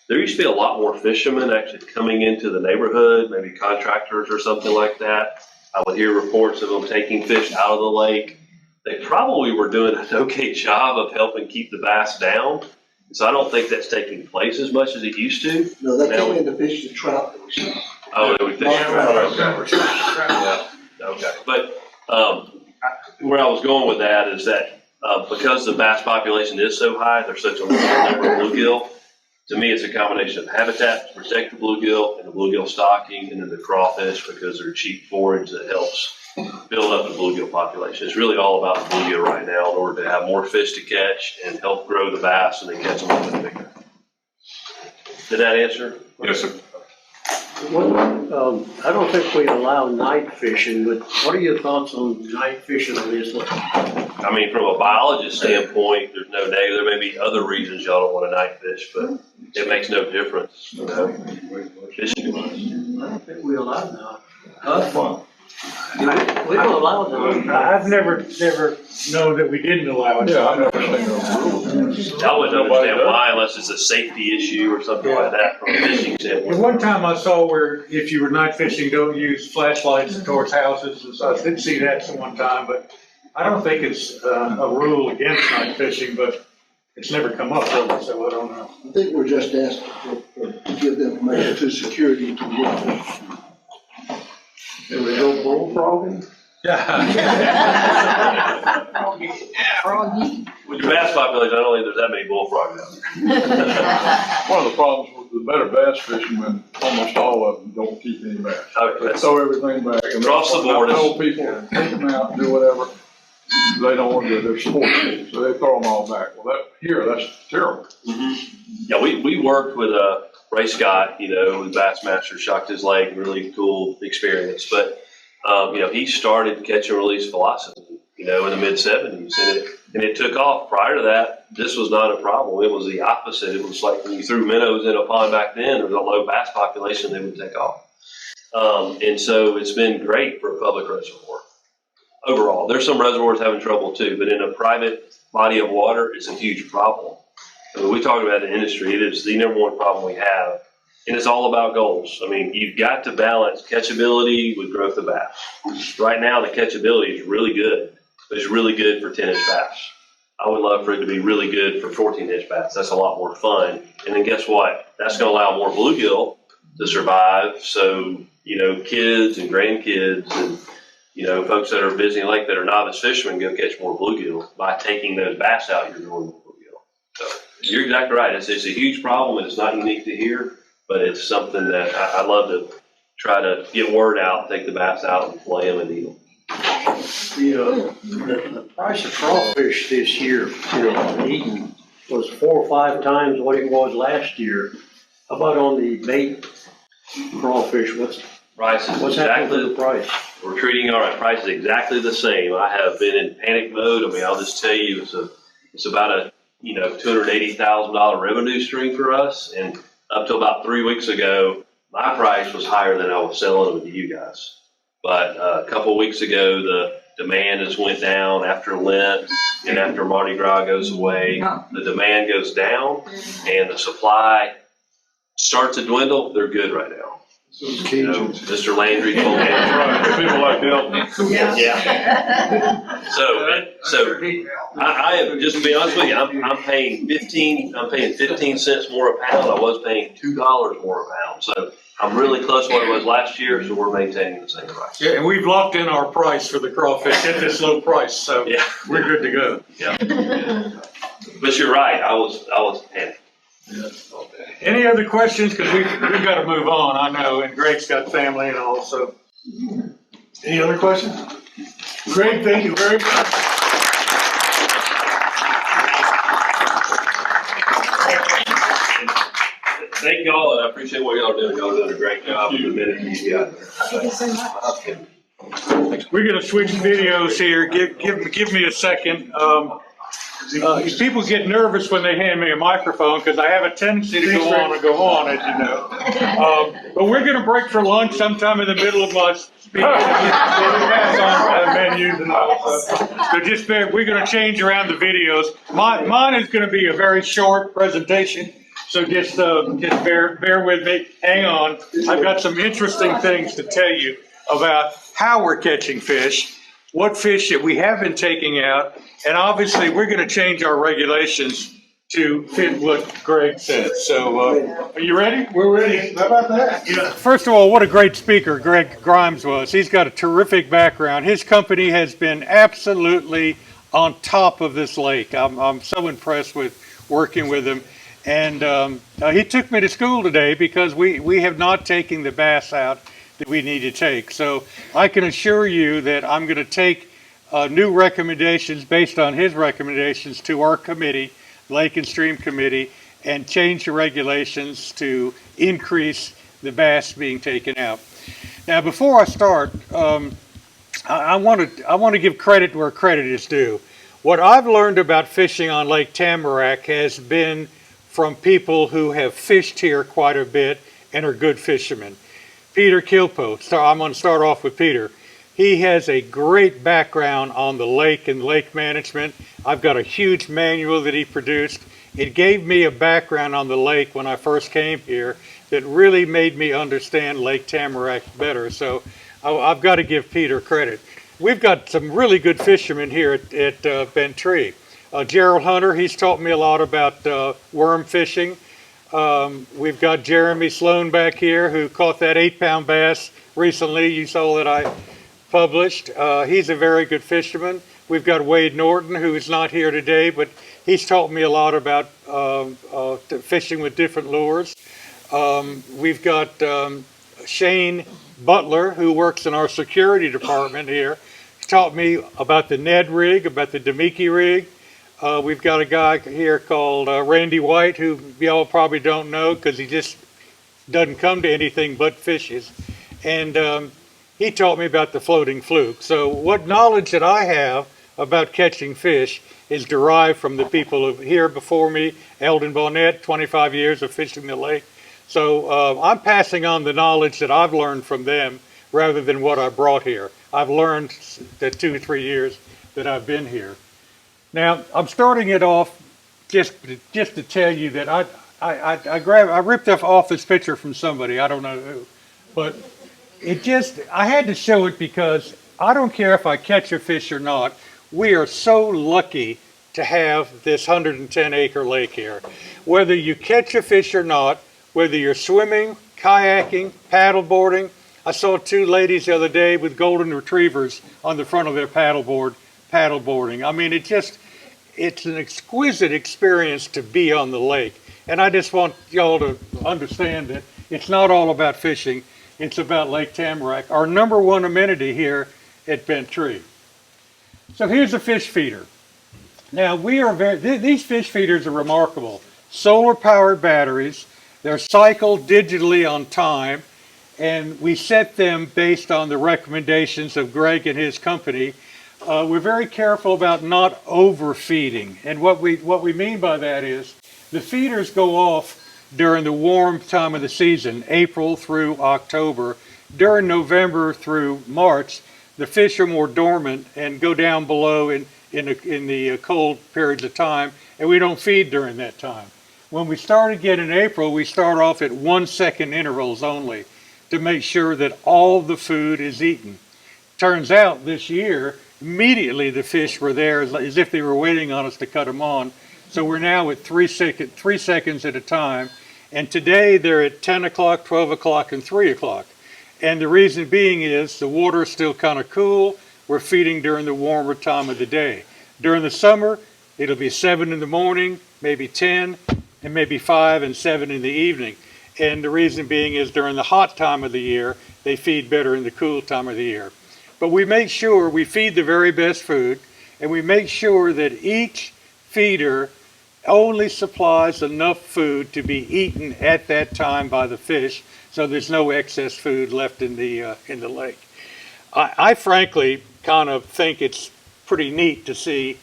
[SPEAKER 14] there used to be a lot more fishermen actually coming into the neighborhood, maybe contractors or something like that. I would hear reports of them taking fish out of the lake. They probably were doing an okay job of helping keep the bass down. So I don't think that's taking place as much as it used to.
[SPEAKER 12] No, they came in to fish the trout that we shot.
[SPEAKER 14] Oh, they would fish trout. Yeah. Okay. But where I was going with that is that because the bass population is so high, there's such a low number of bluegill. To me, it's a combination of habitat to protect the bluegill and the bluegill stocking, and then the crawfish because they're cheap forage that helps build up the bluegill population. It's really all about the bluegill right now in order to have more fish to catch and help grow the bass and then catch them a little bit bigger. Did that answer?
[SPEAKER 17] Yes, sir.
[SPEAKER 5] I don't think we allow night fishing, but what are your thoughts on night fishing on this lake?
[SPEAKER 14] I mean, from a biologist standpoint, there's no negative. There may be other reasons y'all don't want to night fish, but it makes no difference. Fishing.
[SPEAKER 5] I don't think we allow that. We don't allow that.
[SPEAKER 7] I've never known that we didn't allow it.
[SPEAKER 8] Yeah, I've never seen no rules.
[SPEAKER 14] I wouldn't understand why unless it's a safety issue or something like that from a fishing standpoint.
[SPEAKER 7] One time I saw where if you were night fishing, don't use flashlights towards houses, and so I did see that one time, but I don't think it's a rule against night fishing, but it's never come up really, so I don't know.
[SPEAKER 12] I think we're just asking to give information to security to work.
[SPEAKER 8] There we go, bullfrogging?
[SPEAKER 14] With your bass population, I don't think there's that many bullfrogs out there.
[SPEAKER 8] One of the problems with the better bass fishermen, almost all of them don't keep any bass.
[SPEAKER 14] Okay,
[SPEAKER 8] They throw everything back. And
[SPEAKER 14] Across the board
[SPEAKER 8] I
[SPEAKER 14] is-
[SPEAKER 8] told people, take them out, do whatever. They don't want to do it, they're sportsmen, so they throw them all back. Well, that's terrible.
[SPEAKER 14] Yeah, we worked with Ray Scott, with Bassmaster, shocked his leg, really cool experience. But, he started catch and release velocity, in the mid-70s, and it took off. Prior to that, this was not a problem. It was the opposite. It was like when you threw minnows in a pond back then, there was a low bass population, they would take off. And so it's been great for a public reservoir. Overall, there's some reservoirs having trouble too, but in a private body of water, it's a huge problem. I mean, we talk about the industry, it is the number one problem we have, and it's all about goals. I mean, you've got to balance catchability with growth of bass. Right now, the catchability is really good, but it's really good for 10-inch bass. I would love for it to be really good for 14-inch bass. That's a lot more fun. And then guess what? That's going to allow more bluegill to survive, so kids and grandkids and, folks that are busy in the lake that are novice fishermen go catch more bluegill. By taking those bass out, you're growing more bluegill. So you're exactly right. It's a huge problem, and it's not unique to here, but it's something that I love to try to get word out, take the bass out and flay them and eat them.
[SPEAKER 5] The price of crawfish this year, eating was 4 or 5 times what it was last year. How about on the bait crawfish? What's happening to the price?
[SPEAKER 14] We're treating our price is exactly the same. I have been in panic mode. I mean, I'll just tell you, it's about a $280,000 revenue stream for us, and up till about 3 weeks ago, my price was higher than I was selling them to you guys. But a couple of weeks ago, the demand has went down after Lent and after Mardi Gras goes away. The demand goes down and the supply starts to dwindle. They're good right now. Mr. Landry told me.
[SPEAKER 8] People like that.
[SPEAKER 14] Yeah. So I have, just to be honest with you, I'm paying 15 cents more a pound. I was paying $2 more a pound. So I'm really close to what it was last year, so we're maintaining the same price.
[SPEAKER 8] Yeah, and we've locked in our price for the crawfish at this low price, so
[SPEAKER 14] yeah,
[SPEAKER 8] we're good to go.
[SPEAKER 14] Yeah. But you're right, I was panicked.
[SPEAKER 8] Any other questions? Because we've got to move on, I know, and Greg's got family and all, so.
[SPEAKER 1] Any other questions? Greg, thank you very much.
[SPEAKER 14] Thank y'all, and I appreciate what y'all are doing. Y'all are doing a great job with the minute you got there. Thank you so much.
[SPEAKER 8] We're going to switch videos here. Give me a second. People get nervous when they hand me a microphone because I have a tendency to go on and go on, as you know. But we're going to break for lunch sometime in the middle of my speech. Pass on menus and all. So just we're going to change around the videos. Mine is going to be a very short presentation. So just bear with me. Hang on. I've got some interesting things to tell you about how we're catching fish, what fish that we have been taking out, and obviously we're going to change our regulations to fit what Greg said. So are you ready?
[SPEAKER 1] We're ready. How about that?
[SPEAKER 8] Yeah. First of all, what a great speaker Greg Grimes was. He's got a terrific background. His company has been absolutely on top of this lake. I'm so impressed with working with him. And he took me to school today because we have not taken the bass out that we need to take. So I can assure you that I'm going to take new recommendations based on his recommendations to our committee, Lake and Stream Committee, and change the regulations to increase the bass being taken out. Now, before I start, I want to give credit where credit is due. What I've learned about fishing on Lake Tamarack has been from people who have fished here quite a bit and are good fishermen. Peter Kilpo, so I'm going to start off with Peter. He has a great background on the lake and lake management. I've got a huge manual that he produced. It gave me a background on the lake when I first came here that really made me understand Lake Tamarack better. So I've got to give Peter credit. We've got some really good fishermen here at Bent Tree. Gerald Hunter, he's taught me a lot about worm fishing. We've got Jeremy Sloan back here who caught that 8-pound bass recently. You saw that I published. He's a very good fisherman. We've got Wade Norton, who is not here today, but he's taught me a lot about fishing with different lures. We've got Shane Butler, who works in our security department here. He taught me about the Ned rig, about the Demiki rig. We've got a guy here called Randy White, who y'all probably don't know because he just doesn't come to anything but fishes. And he taught me about the floating fluke. So what knowledge that I have about catching fish is derived from the people here before me. Eldon Bonnet, 25 years of fishing the lake. So I'm passing on the knowledge that I've learned from them rather than what I brought here. I've learned the 2 or 3 years that I've been here. Now, I'm starting it off just to tell you that I ripped off this picture from somebody, I don't know who, but I had to show it because I don't care if I catch a fish or not. We are so lucky to have this 110-acre lake here. Whether you catch a fish or not, whether you're swimming, kayaking, paddleboarding,
[SPEAKER 13] I saw two ladies the other day with golden retrievers on the front of their paddleboarding. I mean, it's an exquisite experience to be on the lake. And I just want y'all to understand that it's not all about fishing. It's about Lake Tamarack, our number one amenity here at Bent Tree. So here's a fish feeder. Now these fish feeders are remarkable. Solar powered batteries. They're cycled digitally on time, and we set them based on the recommendations of Greg and his company. We're very careful about not overfeeding, and what we mean by that is the feeders go off during the warm time of the season, April through October. During November through March, the fish are more dormant and go down below in the cold periods of time, and we don't feed during that time. When we start again in April, we start off at 1 second intervals only to make sure that all the food is eaten. Turns out this year, immediately the fish were there as if they were waiting on us to cut them on. So we're now at 3 seconds at a time. And today they're at 10 o'clock, 12 o'clock, and 3 o'clock. And the reason being is the water is still kind of cool. We're feeding during the warmer time of the day. During the summer, it'll be 7 in the morning, maybe 10, and maybe 5 and 7 in the evening. And the reason being is during the hot time of the year, they feed better in the cool time of the year. But we make sure we feed the very best food, and we make sure that each feeder only supplies enough food to be eaten at that time by the fish, so there's no excess food left in the lake. I frankly kind of think it's pretty neat to see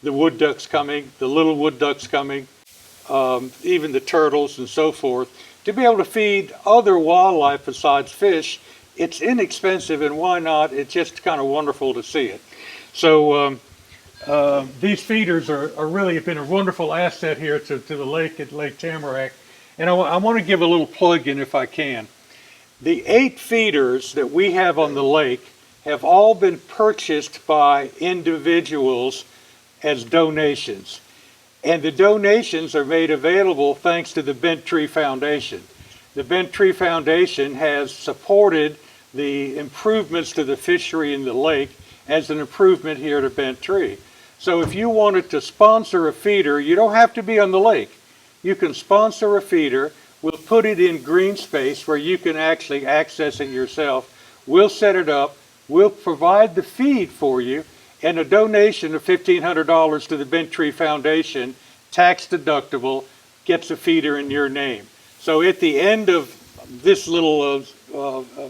[SPEAKER 13] the wood ducks coming, the little wood ducks coming, even the turtles and so forth. To be able to feed other wildlife besides fish, it's inexpensive, and why not? It's just kind of wonderful to see it. So these feeders are really have been a wonderful asset here to the lake at Lake Tamarack. And I want to give a little plug in if I can. The 8 feeders that we have on the lake have all been purchased by individuals as donations. And the donations are made available thanks to the Bent Tree Foundation. The Bent Tree Foundation has supported the improvements to the fishery in the lake as an improvement here to Bent Tree. So if you wanted to sponsor a feeder, you don't have to be on the lake. You can sponsor a feeder. We'll put it in green space where you can actually access it yourself. We'll set it up. We'll provide the feed for you, and a donation of $1,500 to the Bent Tree Foundation, tax deductible, gets a feeder in your name. So at the end of this little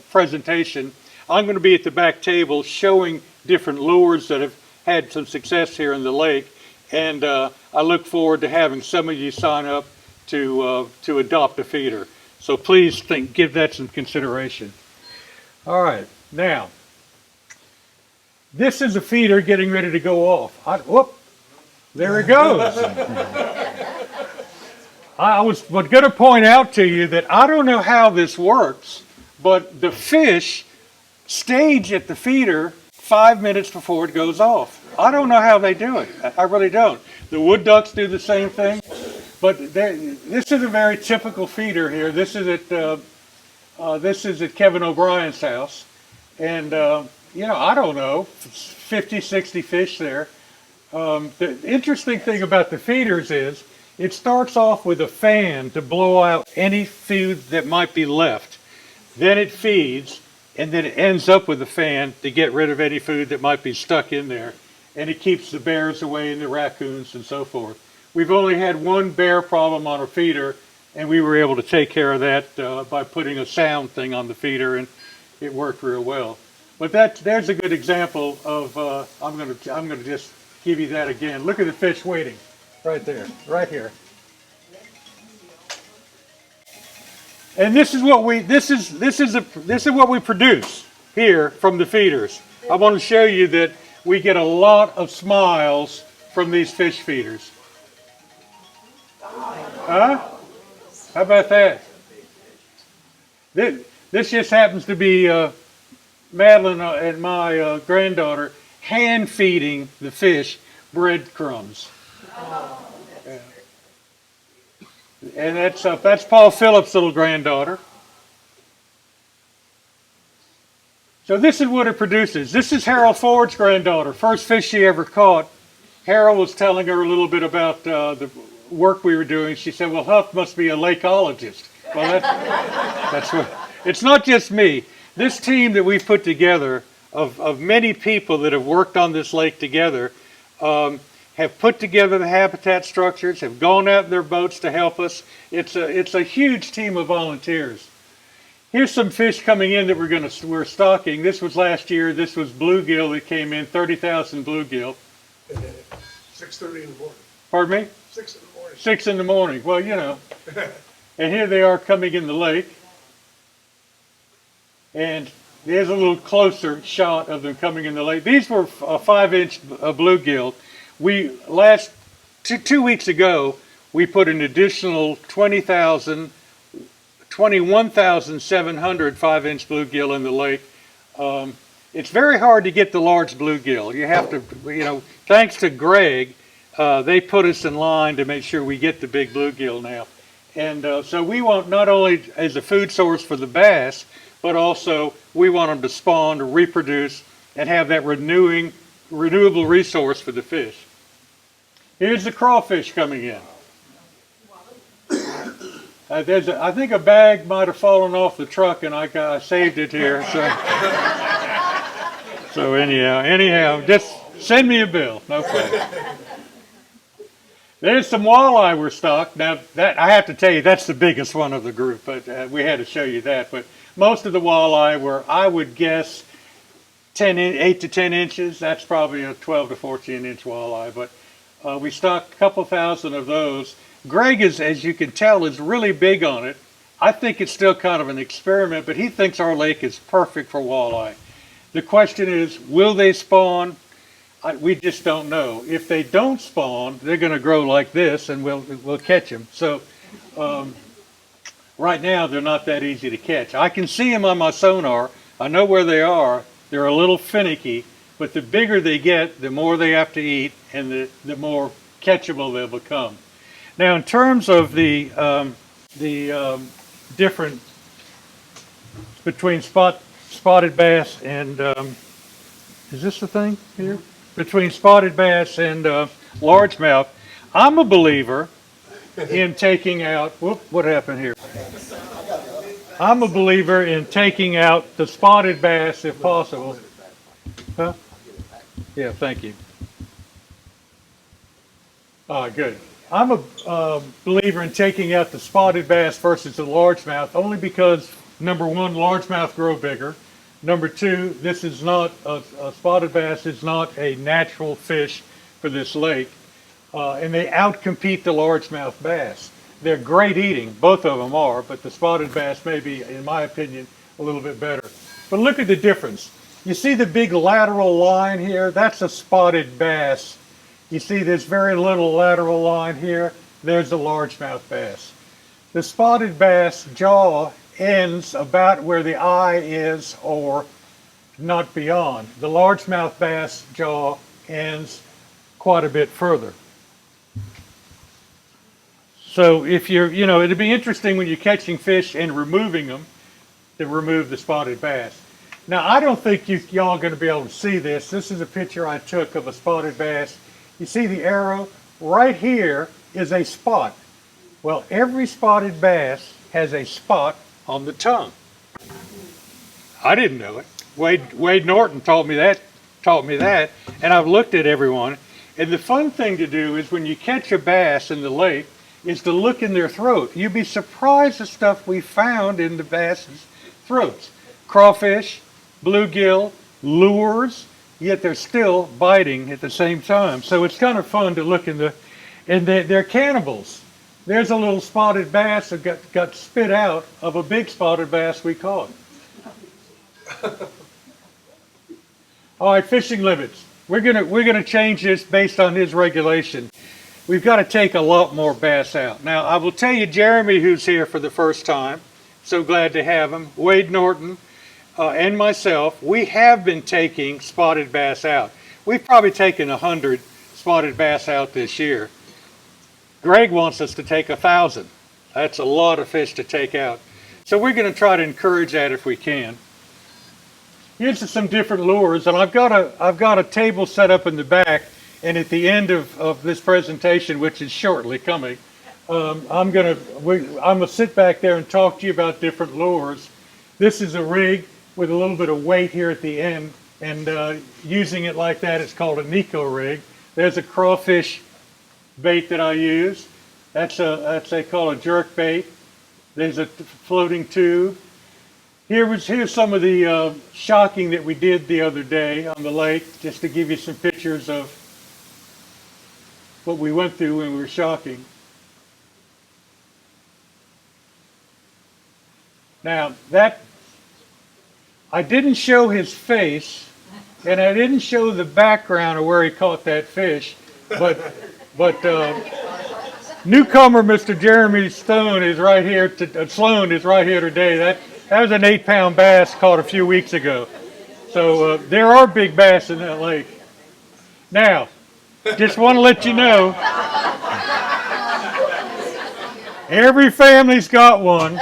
[SPEAKER 13] presentation, I'm going to be at the back table showing different lures that have had some success here in the lake, and I look forward to having some of you sign up to adopt a feeder. So please give that some consideration. All right, now, this is a feeder getting ready to go off. Whoop, there it goes. I was going to point out to you that I don't know how this works, but the fish stage at the feeder 5 minutes before it goes off. I don't know how they do it. I really don't. The wood ducks do the same thing, but this is a very typical feeder here. This is at Kevin O'Brien's house, and I don't know, 50, 60 fish there. The interesting thing about the feeders is it starts off with a fan to blow out any food that might be left. Then it feeds, and then it ends up with a fan to get rid of any food that might be stuck in there. And it keeps the bears away and the raccoons and so forth. We've only had one bear problem on a feeder, and we were able to take care of that by putting a sound thing on the feeder, and it worked real well. But there's a good example of, I'm gonna just give you that again. Look at the fish waiting, right there, right here. And this is what we produce here from the feeders. I want to show you that we get a lot of smiles from these fish feeders. Huh? How about that? This just happens to be Madeline and my granddaughter hand feeding the fish breadcrumbs. And that's Paul Phillips' little granddaughter. So this is what it produces. This is Harold Ford's granddaughter, first fish she ever caught. Harold was telling her a little bit about the work we were doing. She said, well, Huff must be a lakeologist. Well, that's what, it's not just me. This team that we've put together of many people that have worked on this lake together have put together the habitat structures, have gone out in their boats to help us. It's a huge team of volunteers. Here's some fish coming in that we're stocking. This was last year. This was bluegill that came in, 30,000 bluegill.
[SPEAKER 1] 6:30 in the morning.
[SPEAKER 13] Pardon me?
[SPEAKER 1] 6 in the morning.
[SPEAKER 13] 6 in the morning. Well, you know. And here they are coming in the lake. And there's a little closer shot of them coming in the lake. These were a 5-inch bluegill. We two weeks ago, we put an additional 21,700 5-inch bluegill in the lake. It's very hard to get the large bluegill. You have to, you know, thanks to Greg, they put us in line to make sure we get the big bluegill now. And so we want not only as a food source for the bass, but also we want them to spawn, to reproduce, and have that renewable resource for the fish. Here's the crawfish coming in. I think a bag might have fallen off the truck, and I saved it here. So anyhow, just send me a bill. No problem. There's some walleye we're stocked. Now, that I have to tell you, that's the biggest one of the group, but we had to show you that. But most of the walleye were, I would guess, 8 to 10 inches. That's probably a 12 to 14 inch walleye. But we stocked a couple thousand of those. Greg is, as you can tell, is really big on it. I think it's still kind of an experiment, but he thinks our lake is perfect for walleye. The question is, will they spawn? We just don't know. If they don't spawn, they're going to grow like this, and we'll catch them. So right now, they're not that easy to catch. I can see them on my sonar. I know where they are. They're a little finicky, but the bigger they get, the more they have to eat, and the more catchable they'll become. Now, in terms of the different between spotted bass and is this the thing here? Between spotted bass and largemouth, I'm a believer in taking out. What happened here? I'm a believer in taking out the spotted bass if possible. Huh? Yeah, thank you. Good. I'm a believer in taking out the spotted bass versus the largemouth, only because, number one, largemouth grow bigger. Number two, this is not, a spotted bass is not a natural fish for this lake, and they outcompete the largemouth bass. They're great eating, both of them are, but the spotted bass may be, in my opinion, a little bit better. But look at the difference. You see the big lateral line here? That's a spotted bass. You see this very little lateral line here? There's a largemouth bass. The spotted bass jaw ends about where the eye is or not beyond. The largemouth bass jaw ends quite a bit further. So if you're, it'd be interesting when you're catching fish and removing them to remove the spotted bass. Now, I don't think y'all are going to be able to see this. This is a picture I took of a spotted bass. You see the arrow? Right here is a spot. Well, every spotted bass has a spot on the tongue. I didn't know it. Wade Norton taught me that, and I've looked at everyone. And the fun thing to do is when you catch a bass in the lake is to look in their throat. You'd be surprised the stuff we found in the bass's throats. Crawfish, bluegill, lures, yet they're still biting at the same time. So it's kind of fun to look and they're cannibals. There's a little spotted bass that got spit out of a big spotted bass we caught. All right, fishing limits. We're gonna change this based on his regulation. We've got to take a lot more bass out. Now, I will tell you, Jeremy, who's here for the first time, so glad to have him, Wade Norton, and myself, we have been taking spotted bass out. We've probably taken 100 spotted bass out this year. Greg wants us to take 1,000. That's a lot of fish to take out. So we're going to try to encourage that if we can.
[SPEAKER 7] here's some different lures, and I've got a table set up in the back, and at the end of this presentation, which is shortly coming, I'm gonna sit back there and talk to you about different lures. This is a rig with a little bit of weight here at the end, and using it like that, it's called a Nico rig. There's a crawfish bait that I use. That's they call a jerk bait. There's a floating tube. Here's some of the shocking that we did the other day on the lake, just to give you some pictures of what we went through when we were shocking. Now, I didn't show his face, and I didn't show the background of where he caught that fish, but newcomer Mr. Jeremy Sloan is right here today. That was an 8-pound bass caught a few weeks ago. So there are big bass in that lake. Now, just want to let you know, every family's got one.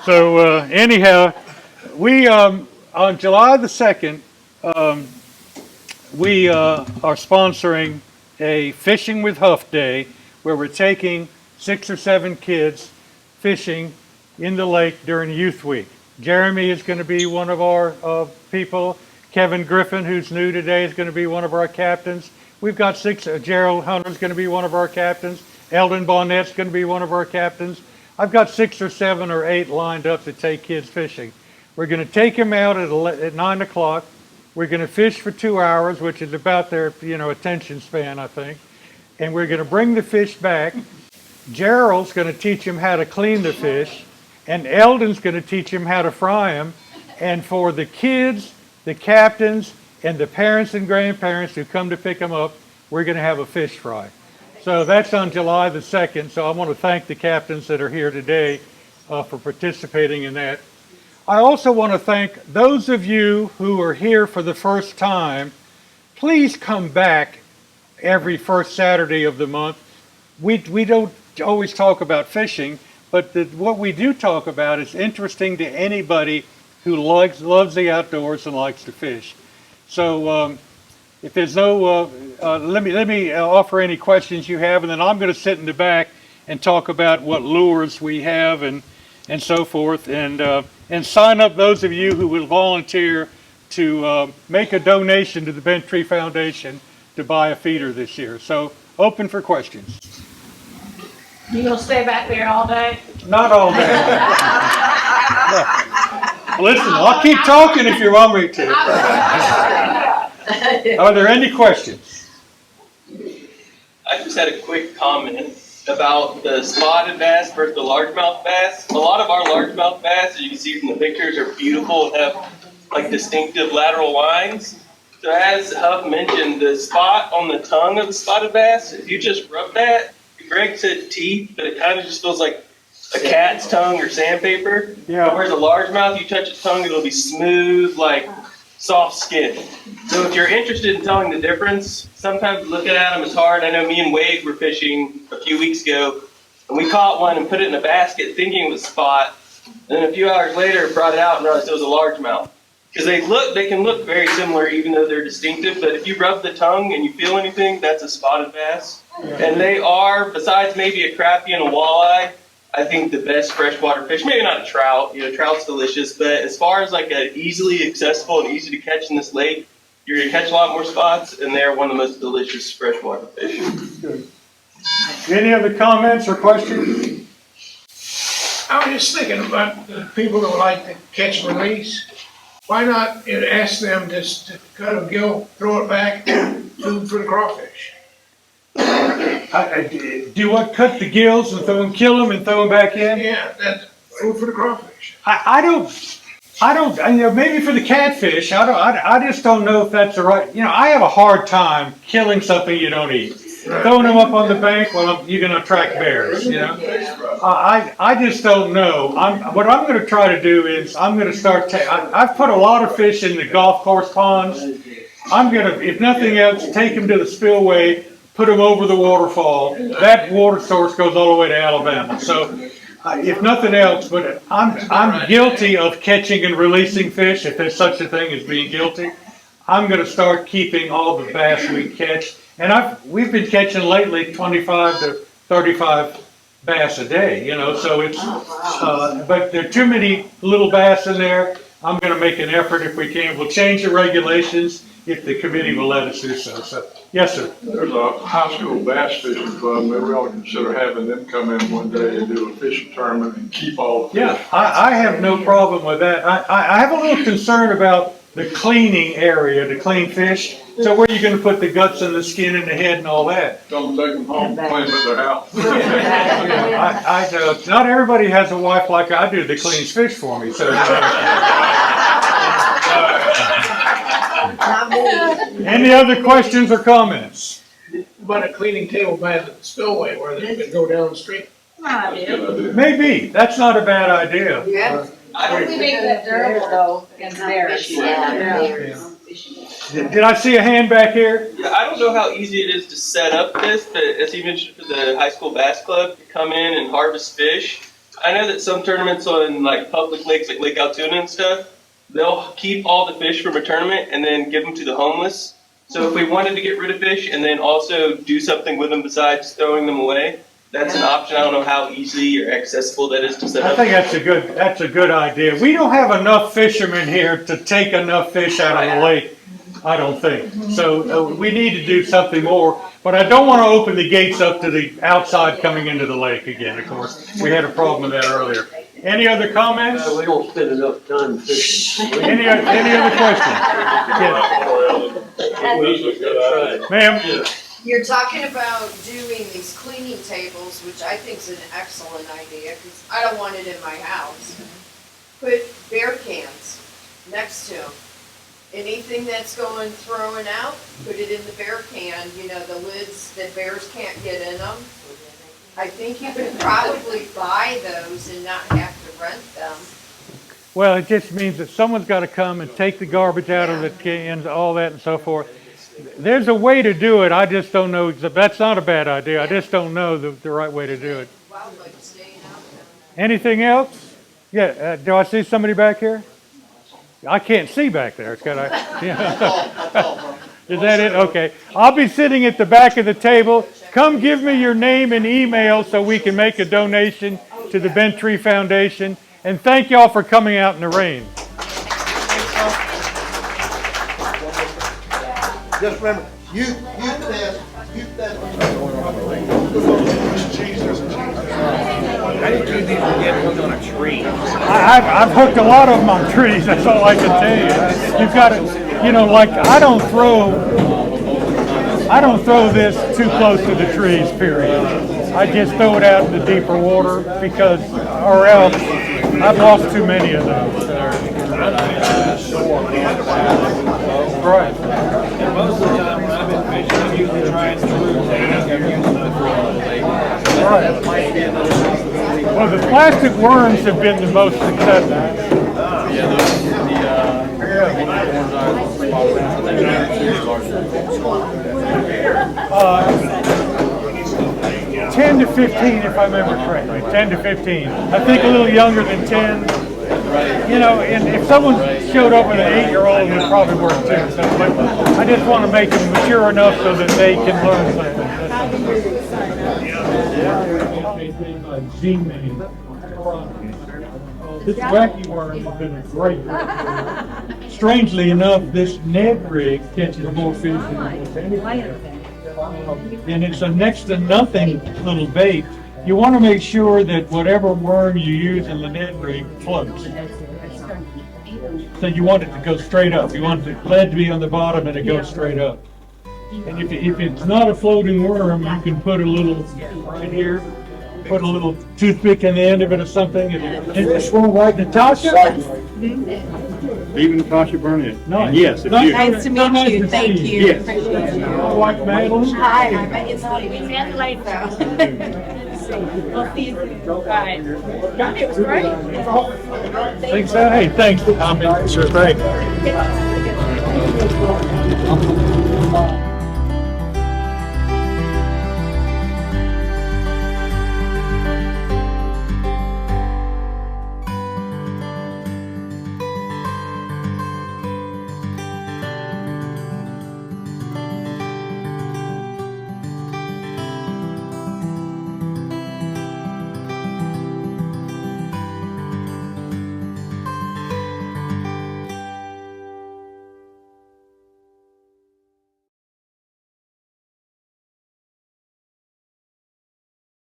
[SPEAKER 7] So anyhow, we on July the 2nd, we are sponsoring a Fishing with Huff Day, where we're taking 6 or 7 kids fishing in the lake during Youth Week. Jeremy is going to be one of our people. Kevin Griffin, who's new today, is going to be one of our captains. We've got 6. Gerald Hunter's going to be one of our captains. Eldon Bonnett's going to be one of our captains. I've got 6 or 7 or 8 lined up to take kids fishing. We're going to take them out at 9 o'clock. We're going to fish for 2 hours, which is about their attention span, I think. And we're going to bring the fish back. Gerald's going to teach them how to clean the fish, and Eldon's going to teach them how to fry them. And for the kids, the captains, and the parents and grandparents who come to pick them up, we're going to have a fish fry. So that's on July the 2nd. So I want to thank the captains that are here today for participating in that. I also want to thank those of you who are here for the first time. Please come back every first Saturday of the month. We don't always talk about fishing, but what we do talk about is interesting to anybody who loves the outdoors and likes to fish. So if there's no, let me offer any questions you have, and then I'm going to sit in the back and talk about what lures we have and so forth, and sign up those of you who will volunteer to make a donation to the Bent Tree Foundation to buy a feeder this year. So open for questions.
[SPEAKER 16] You gonna stay back there all day?
[SPEAKER 7] Not all day. Listen, I'll keep talking if you want me to. Are there any questions?
[SPEAKER 18] I just had a quick comment about the spotted bass versus the largemouth bass. A lot of our largemouth bass, as you can see from the pictures, are beautiful and have like distinctive lateral lines. So as Huff mentioned, the spot on the tongue of the spotted bass, if you just rub that, Greg said teeth, but it kind of just feels like a cat's tongue or sandpaper.
[SPEAKER 7] Yeah.
[SPEAKER 18] Whereas a largemouth, you touch its tongue, it'll be smooth, like soft skin. So if you're interested in telling the difference, sometimes looking at them is hard. I know me and Wade were fishing a few weeks ago, and we caught one and put it in a basket thinking it was spot. And then a few hours later, brought it out and realized it was a largemouth. Because they can look very similar even though they're distinctive, but if you rub the tongue and you feel anything, that's a spotted bass. And they are, besides maybe a crappie and a walleye, I think the best freshwater fish. Maybe not a trout, trout's delicious, but as far as like a easily accessible and easy to catch in this lake, you're gonna catch a lot more spots, and they're one of the most delicious freshwater fish.
[SPEAKER 7] Good. Any other comments or questions?
[SPEAKER 16] I was just thinking about the people that like to catch and release. Why not ask them just to cut a gill, throw it back, food for the crawfish?
[SPEAKER 7] Do you want to cut the gills and kill them and throw them back in?
[SPEAKER 16] Yeah, that's food for the crawfish.
[SPEAKER 7] I don't, maybe for the catfish, I just don't know if that's the right, I have a hard time killing something you don't eat. Throwing them up on the bank, well, you're going to attract bears, I just don't know. What I'm going to try to do is I'm going to start, I've put a lot of fish in the golf course ponds. I'm going to, if nothing else, take them to the spillway, put them over the waterfall. That water source goes all the way to Alabama. So if nothing else, but I'm guilty of catching and releasing fish, if there's such a thing as being guilty. I'm gonna start keeping all the bass we catch. And we've been catching lately 25 to 35 bass a day, you know, so it's, but there are too many little bass in there. I'm gonna make an effort if we can. We'll change the regulations if the committee will let us do so. So, yes, sir.
[SPEAKER 8] There's a high school bass fishing club. Maybe we ought to consider having them come in one day and do a fishing tournament and keep all the fish.
[SPEAKER 7] Yeah, I have no problem with that. I have a little concern about the cleaning area, to clean fish. So where are you gonna put the guts and the skin and the head and all that?
[SPEAKER 8] Don't take them home, clean them at their house.
[SPEAKER 7] Not everybody has a wife like I do that cleans fish for me, so. Any other questions or comments?
[SPEAKER 16] About a cleaning table by the spillway where they could go down the street.
[SPEAKER 7] Maybe, that's not a bad idea.
[SPEAKER 10] Yeah.
[SPEAKER 9] I don't think make that durable though against bears.
[SPEAKER 7] Did I see a hand back here?
[SPEAKER 18] Yeah, I don't know how easy it is to set up this, but as you mentioned for the high school bass club to come in and harvest fish, I know that some tournaments on like public lakes like Lake Altoona and stuff, they'll keep all the fish from a tournament and then give them to the homeless. So if we wanted to get rid of fish and then also do something with them besides throwing them away, that's an option. I don't know how easy or accessible that is to set up.
[SPEAKER 7] I think that's a good idea. We don't have enough fishermen here to take enough fish out of the lake, I don't think. So we need to do something more, but I don't want to open the gates up to the outside coming into the lake again, of course. We had a problem with that earlier. Any other comments?
[SPEAKER 5] We don't spend enough time fishing.
[SPEAKER 7] Any other questions? Yes. Ma'am?
[SPEAKER 19] You're talking about doing these cleaning tables, which I think is an excellent idea, because I don't want it in my house. Put bear cans next to them. Anything that's going throwing out, put it in the bear can, you know, the lids that bears can't get in them. I think you could probably buy those and not have to rent them.
[SPEAKER 7] Well, it just means that someone's got to come and take the garbage out of the cans, all that and so forth. There's a way to do it. I just don't know. That's not a bad idea. I just don't know the right way to do it. Anything else? Yeah. Do I see somebody back here? I can't see back there. It's got yeah. Is that it? Okay. I'll be sitting at the back of the table. Come give me your name and email so we can make a donation to the Bent Tree Foundation. And thank y'all for coming out in the rain.
[SPEAKER 12] Just remember, you test.
[SPEAKER 11] How did you even get hooked on a tree?
[SPEAKER 7] I've hooked a lot of them on trees. That's all I can tell you. You've got to, you know, like I don't throw this too close to the trees, period. I just throw it out in the deeper water because, or else I've lost too many of those. Right.
[SPEAKER 11] And most of the time when I've been fishing, I'm usually trying to
[SPEAKER 7] Well, the plastic worms have been the most successful. 10 to 15, if I remember correctly. 10 to 15. I think a little younger than 10. You know, and if someone showed up with an 8-year-old, it would probably work too. So, but I just want to make them mature enough so that they can learn something. This wacky worm has been a great worm. Strangely enough, this Ned rig catches more fish than almost anything. And it's a next to nothing little bait. You want to make sure that whatever worm you use in the Ned rig floats. So you want it to go straight up. You want the lead to be on the bottom and it goes straight up. And if it's not a floating worm, you can put a little right here. Put a little toothpick in the end of it or something. And it's one right, Natasha?
[SPEAKER 20] Even Natasha Burnett.
[SPEAKER 7] Nice.
[SPEAKER 20] Yes.
[SPEAKER 21] Nice to meet you. Thank you.
[SPEAKER 20] Yes.
[SPEAKER 7] White Madeline?
[SPEAKER 21] Hi. It's Amanda Lane though. We'll see you soon. Bye. It was great.
[SPEAKER 7] Think so? Hey, thanks. Sure thing.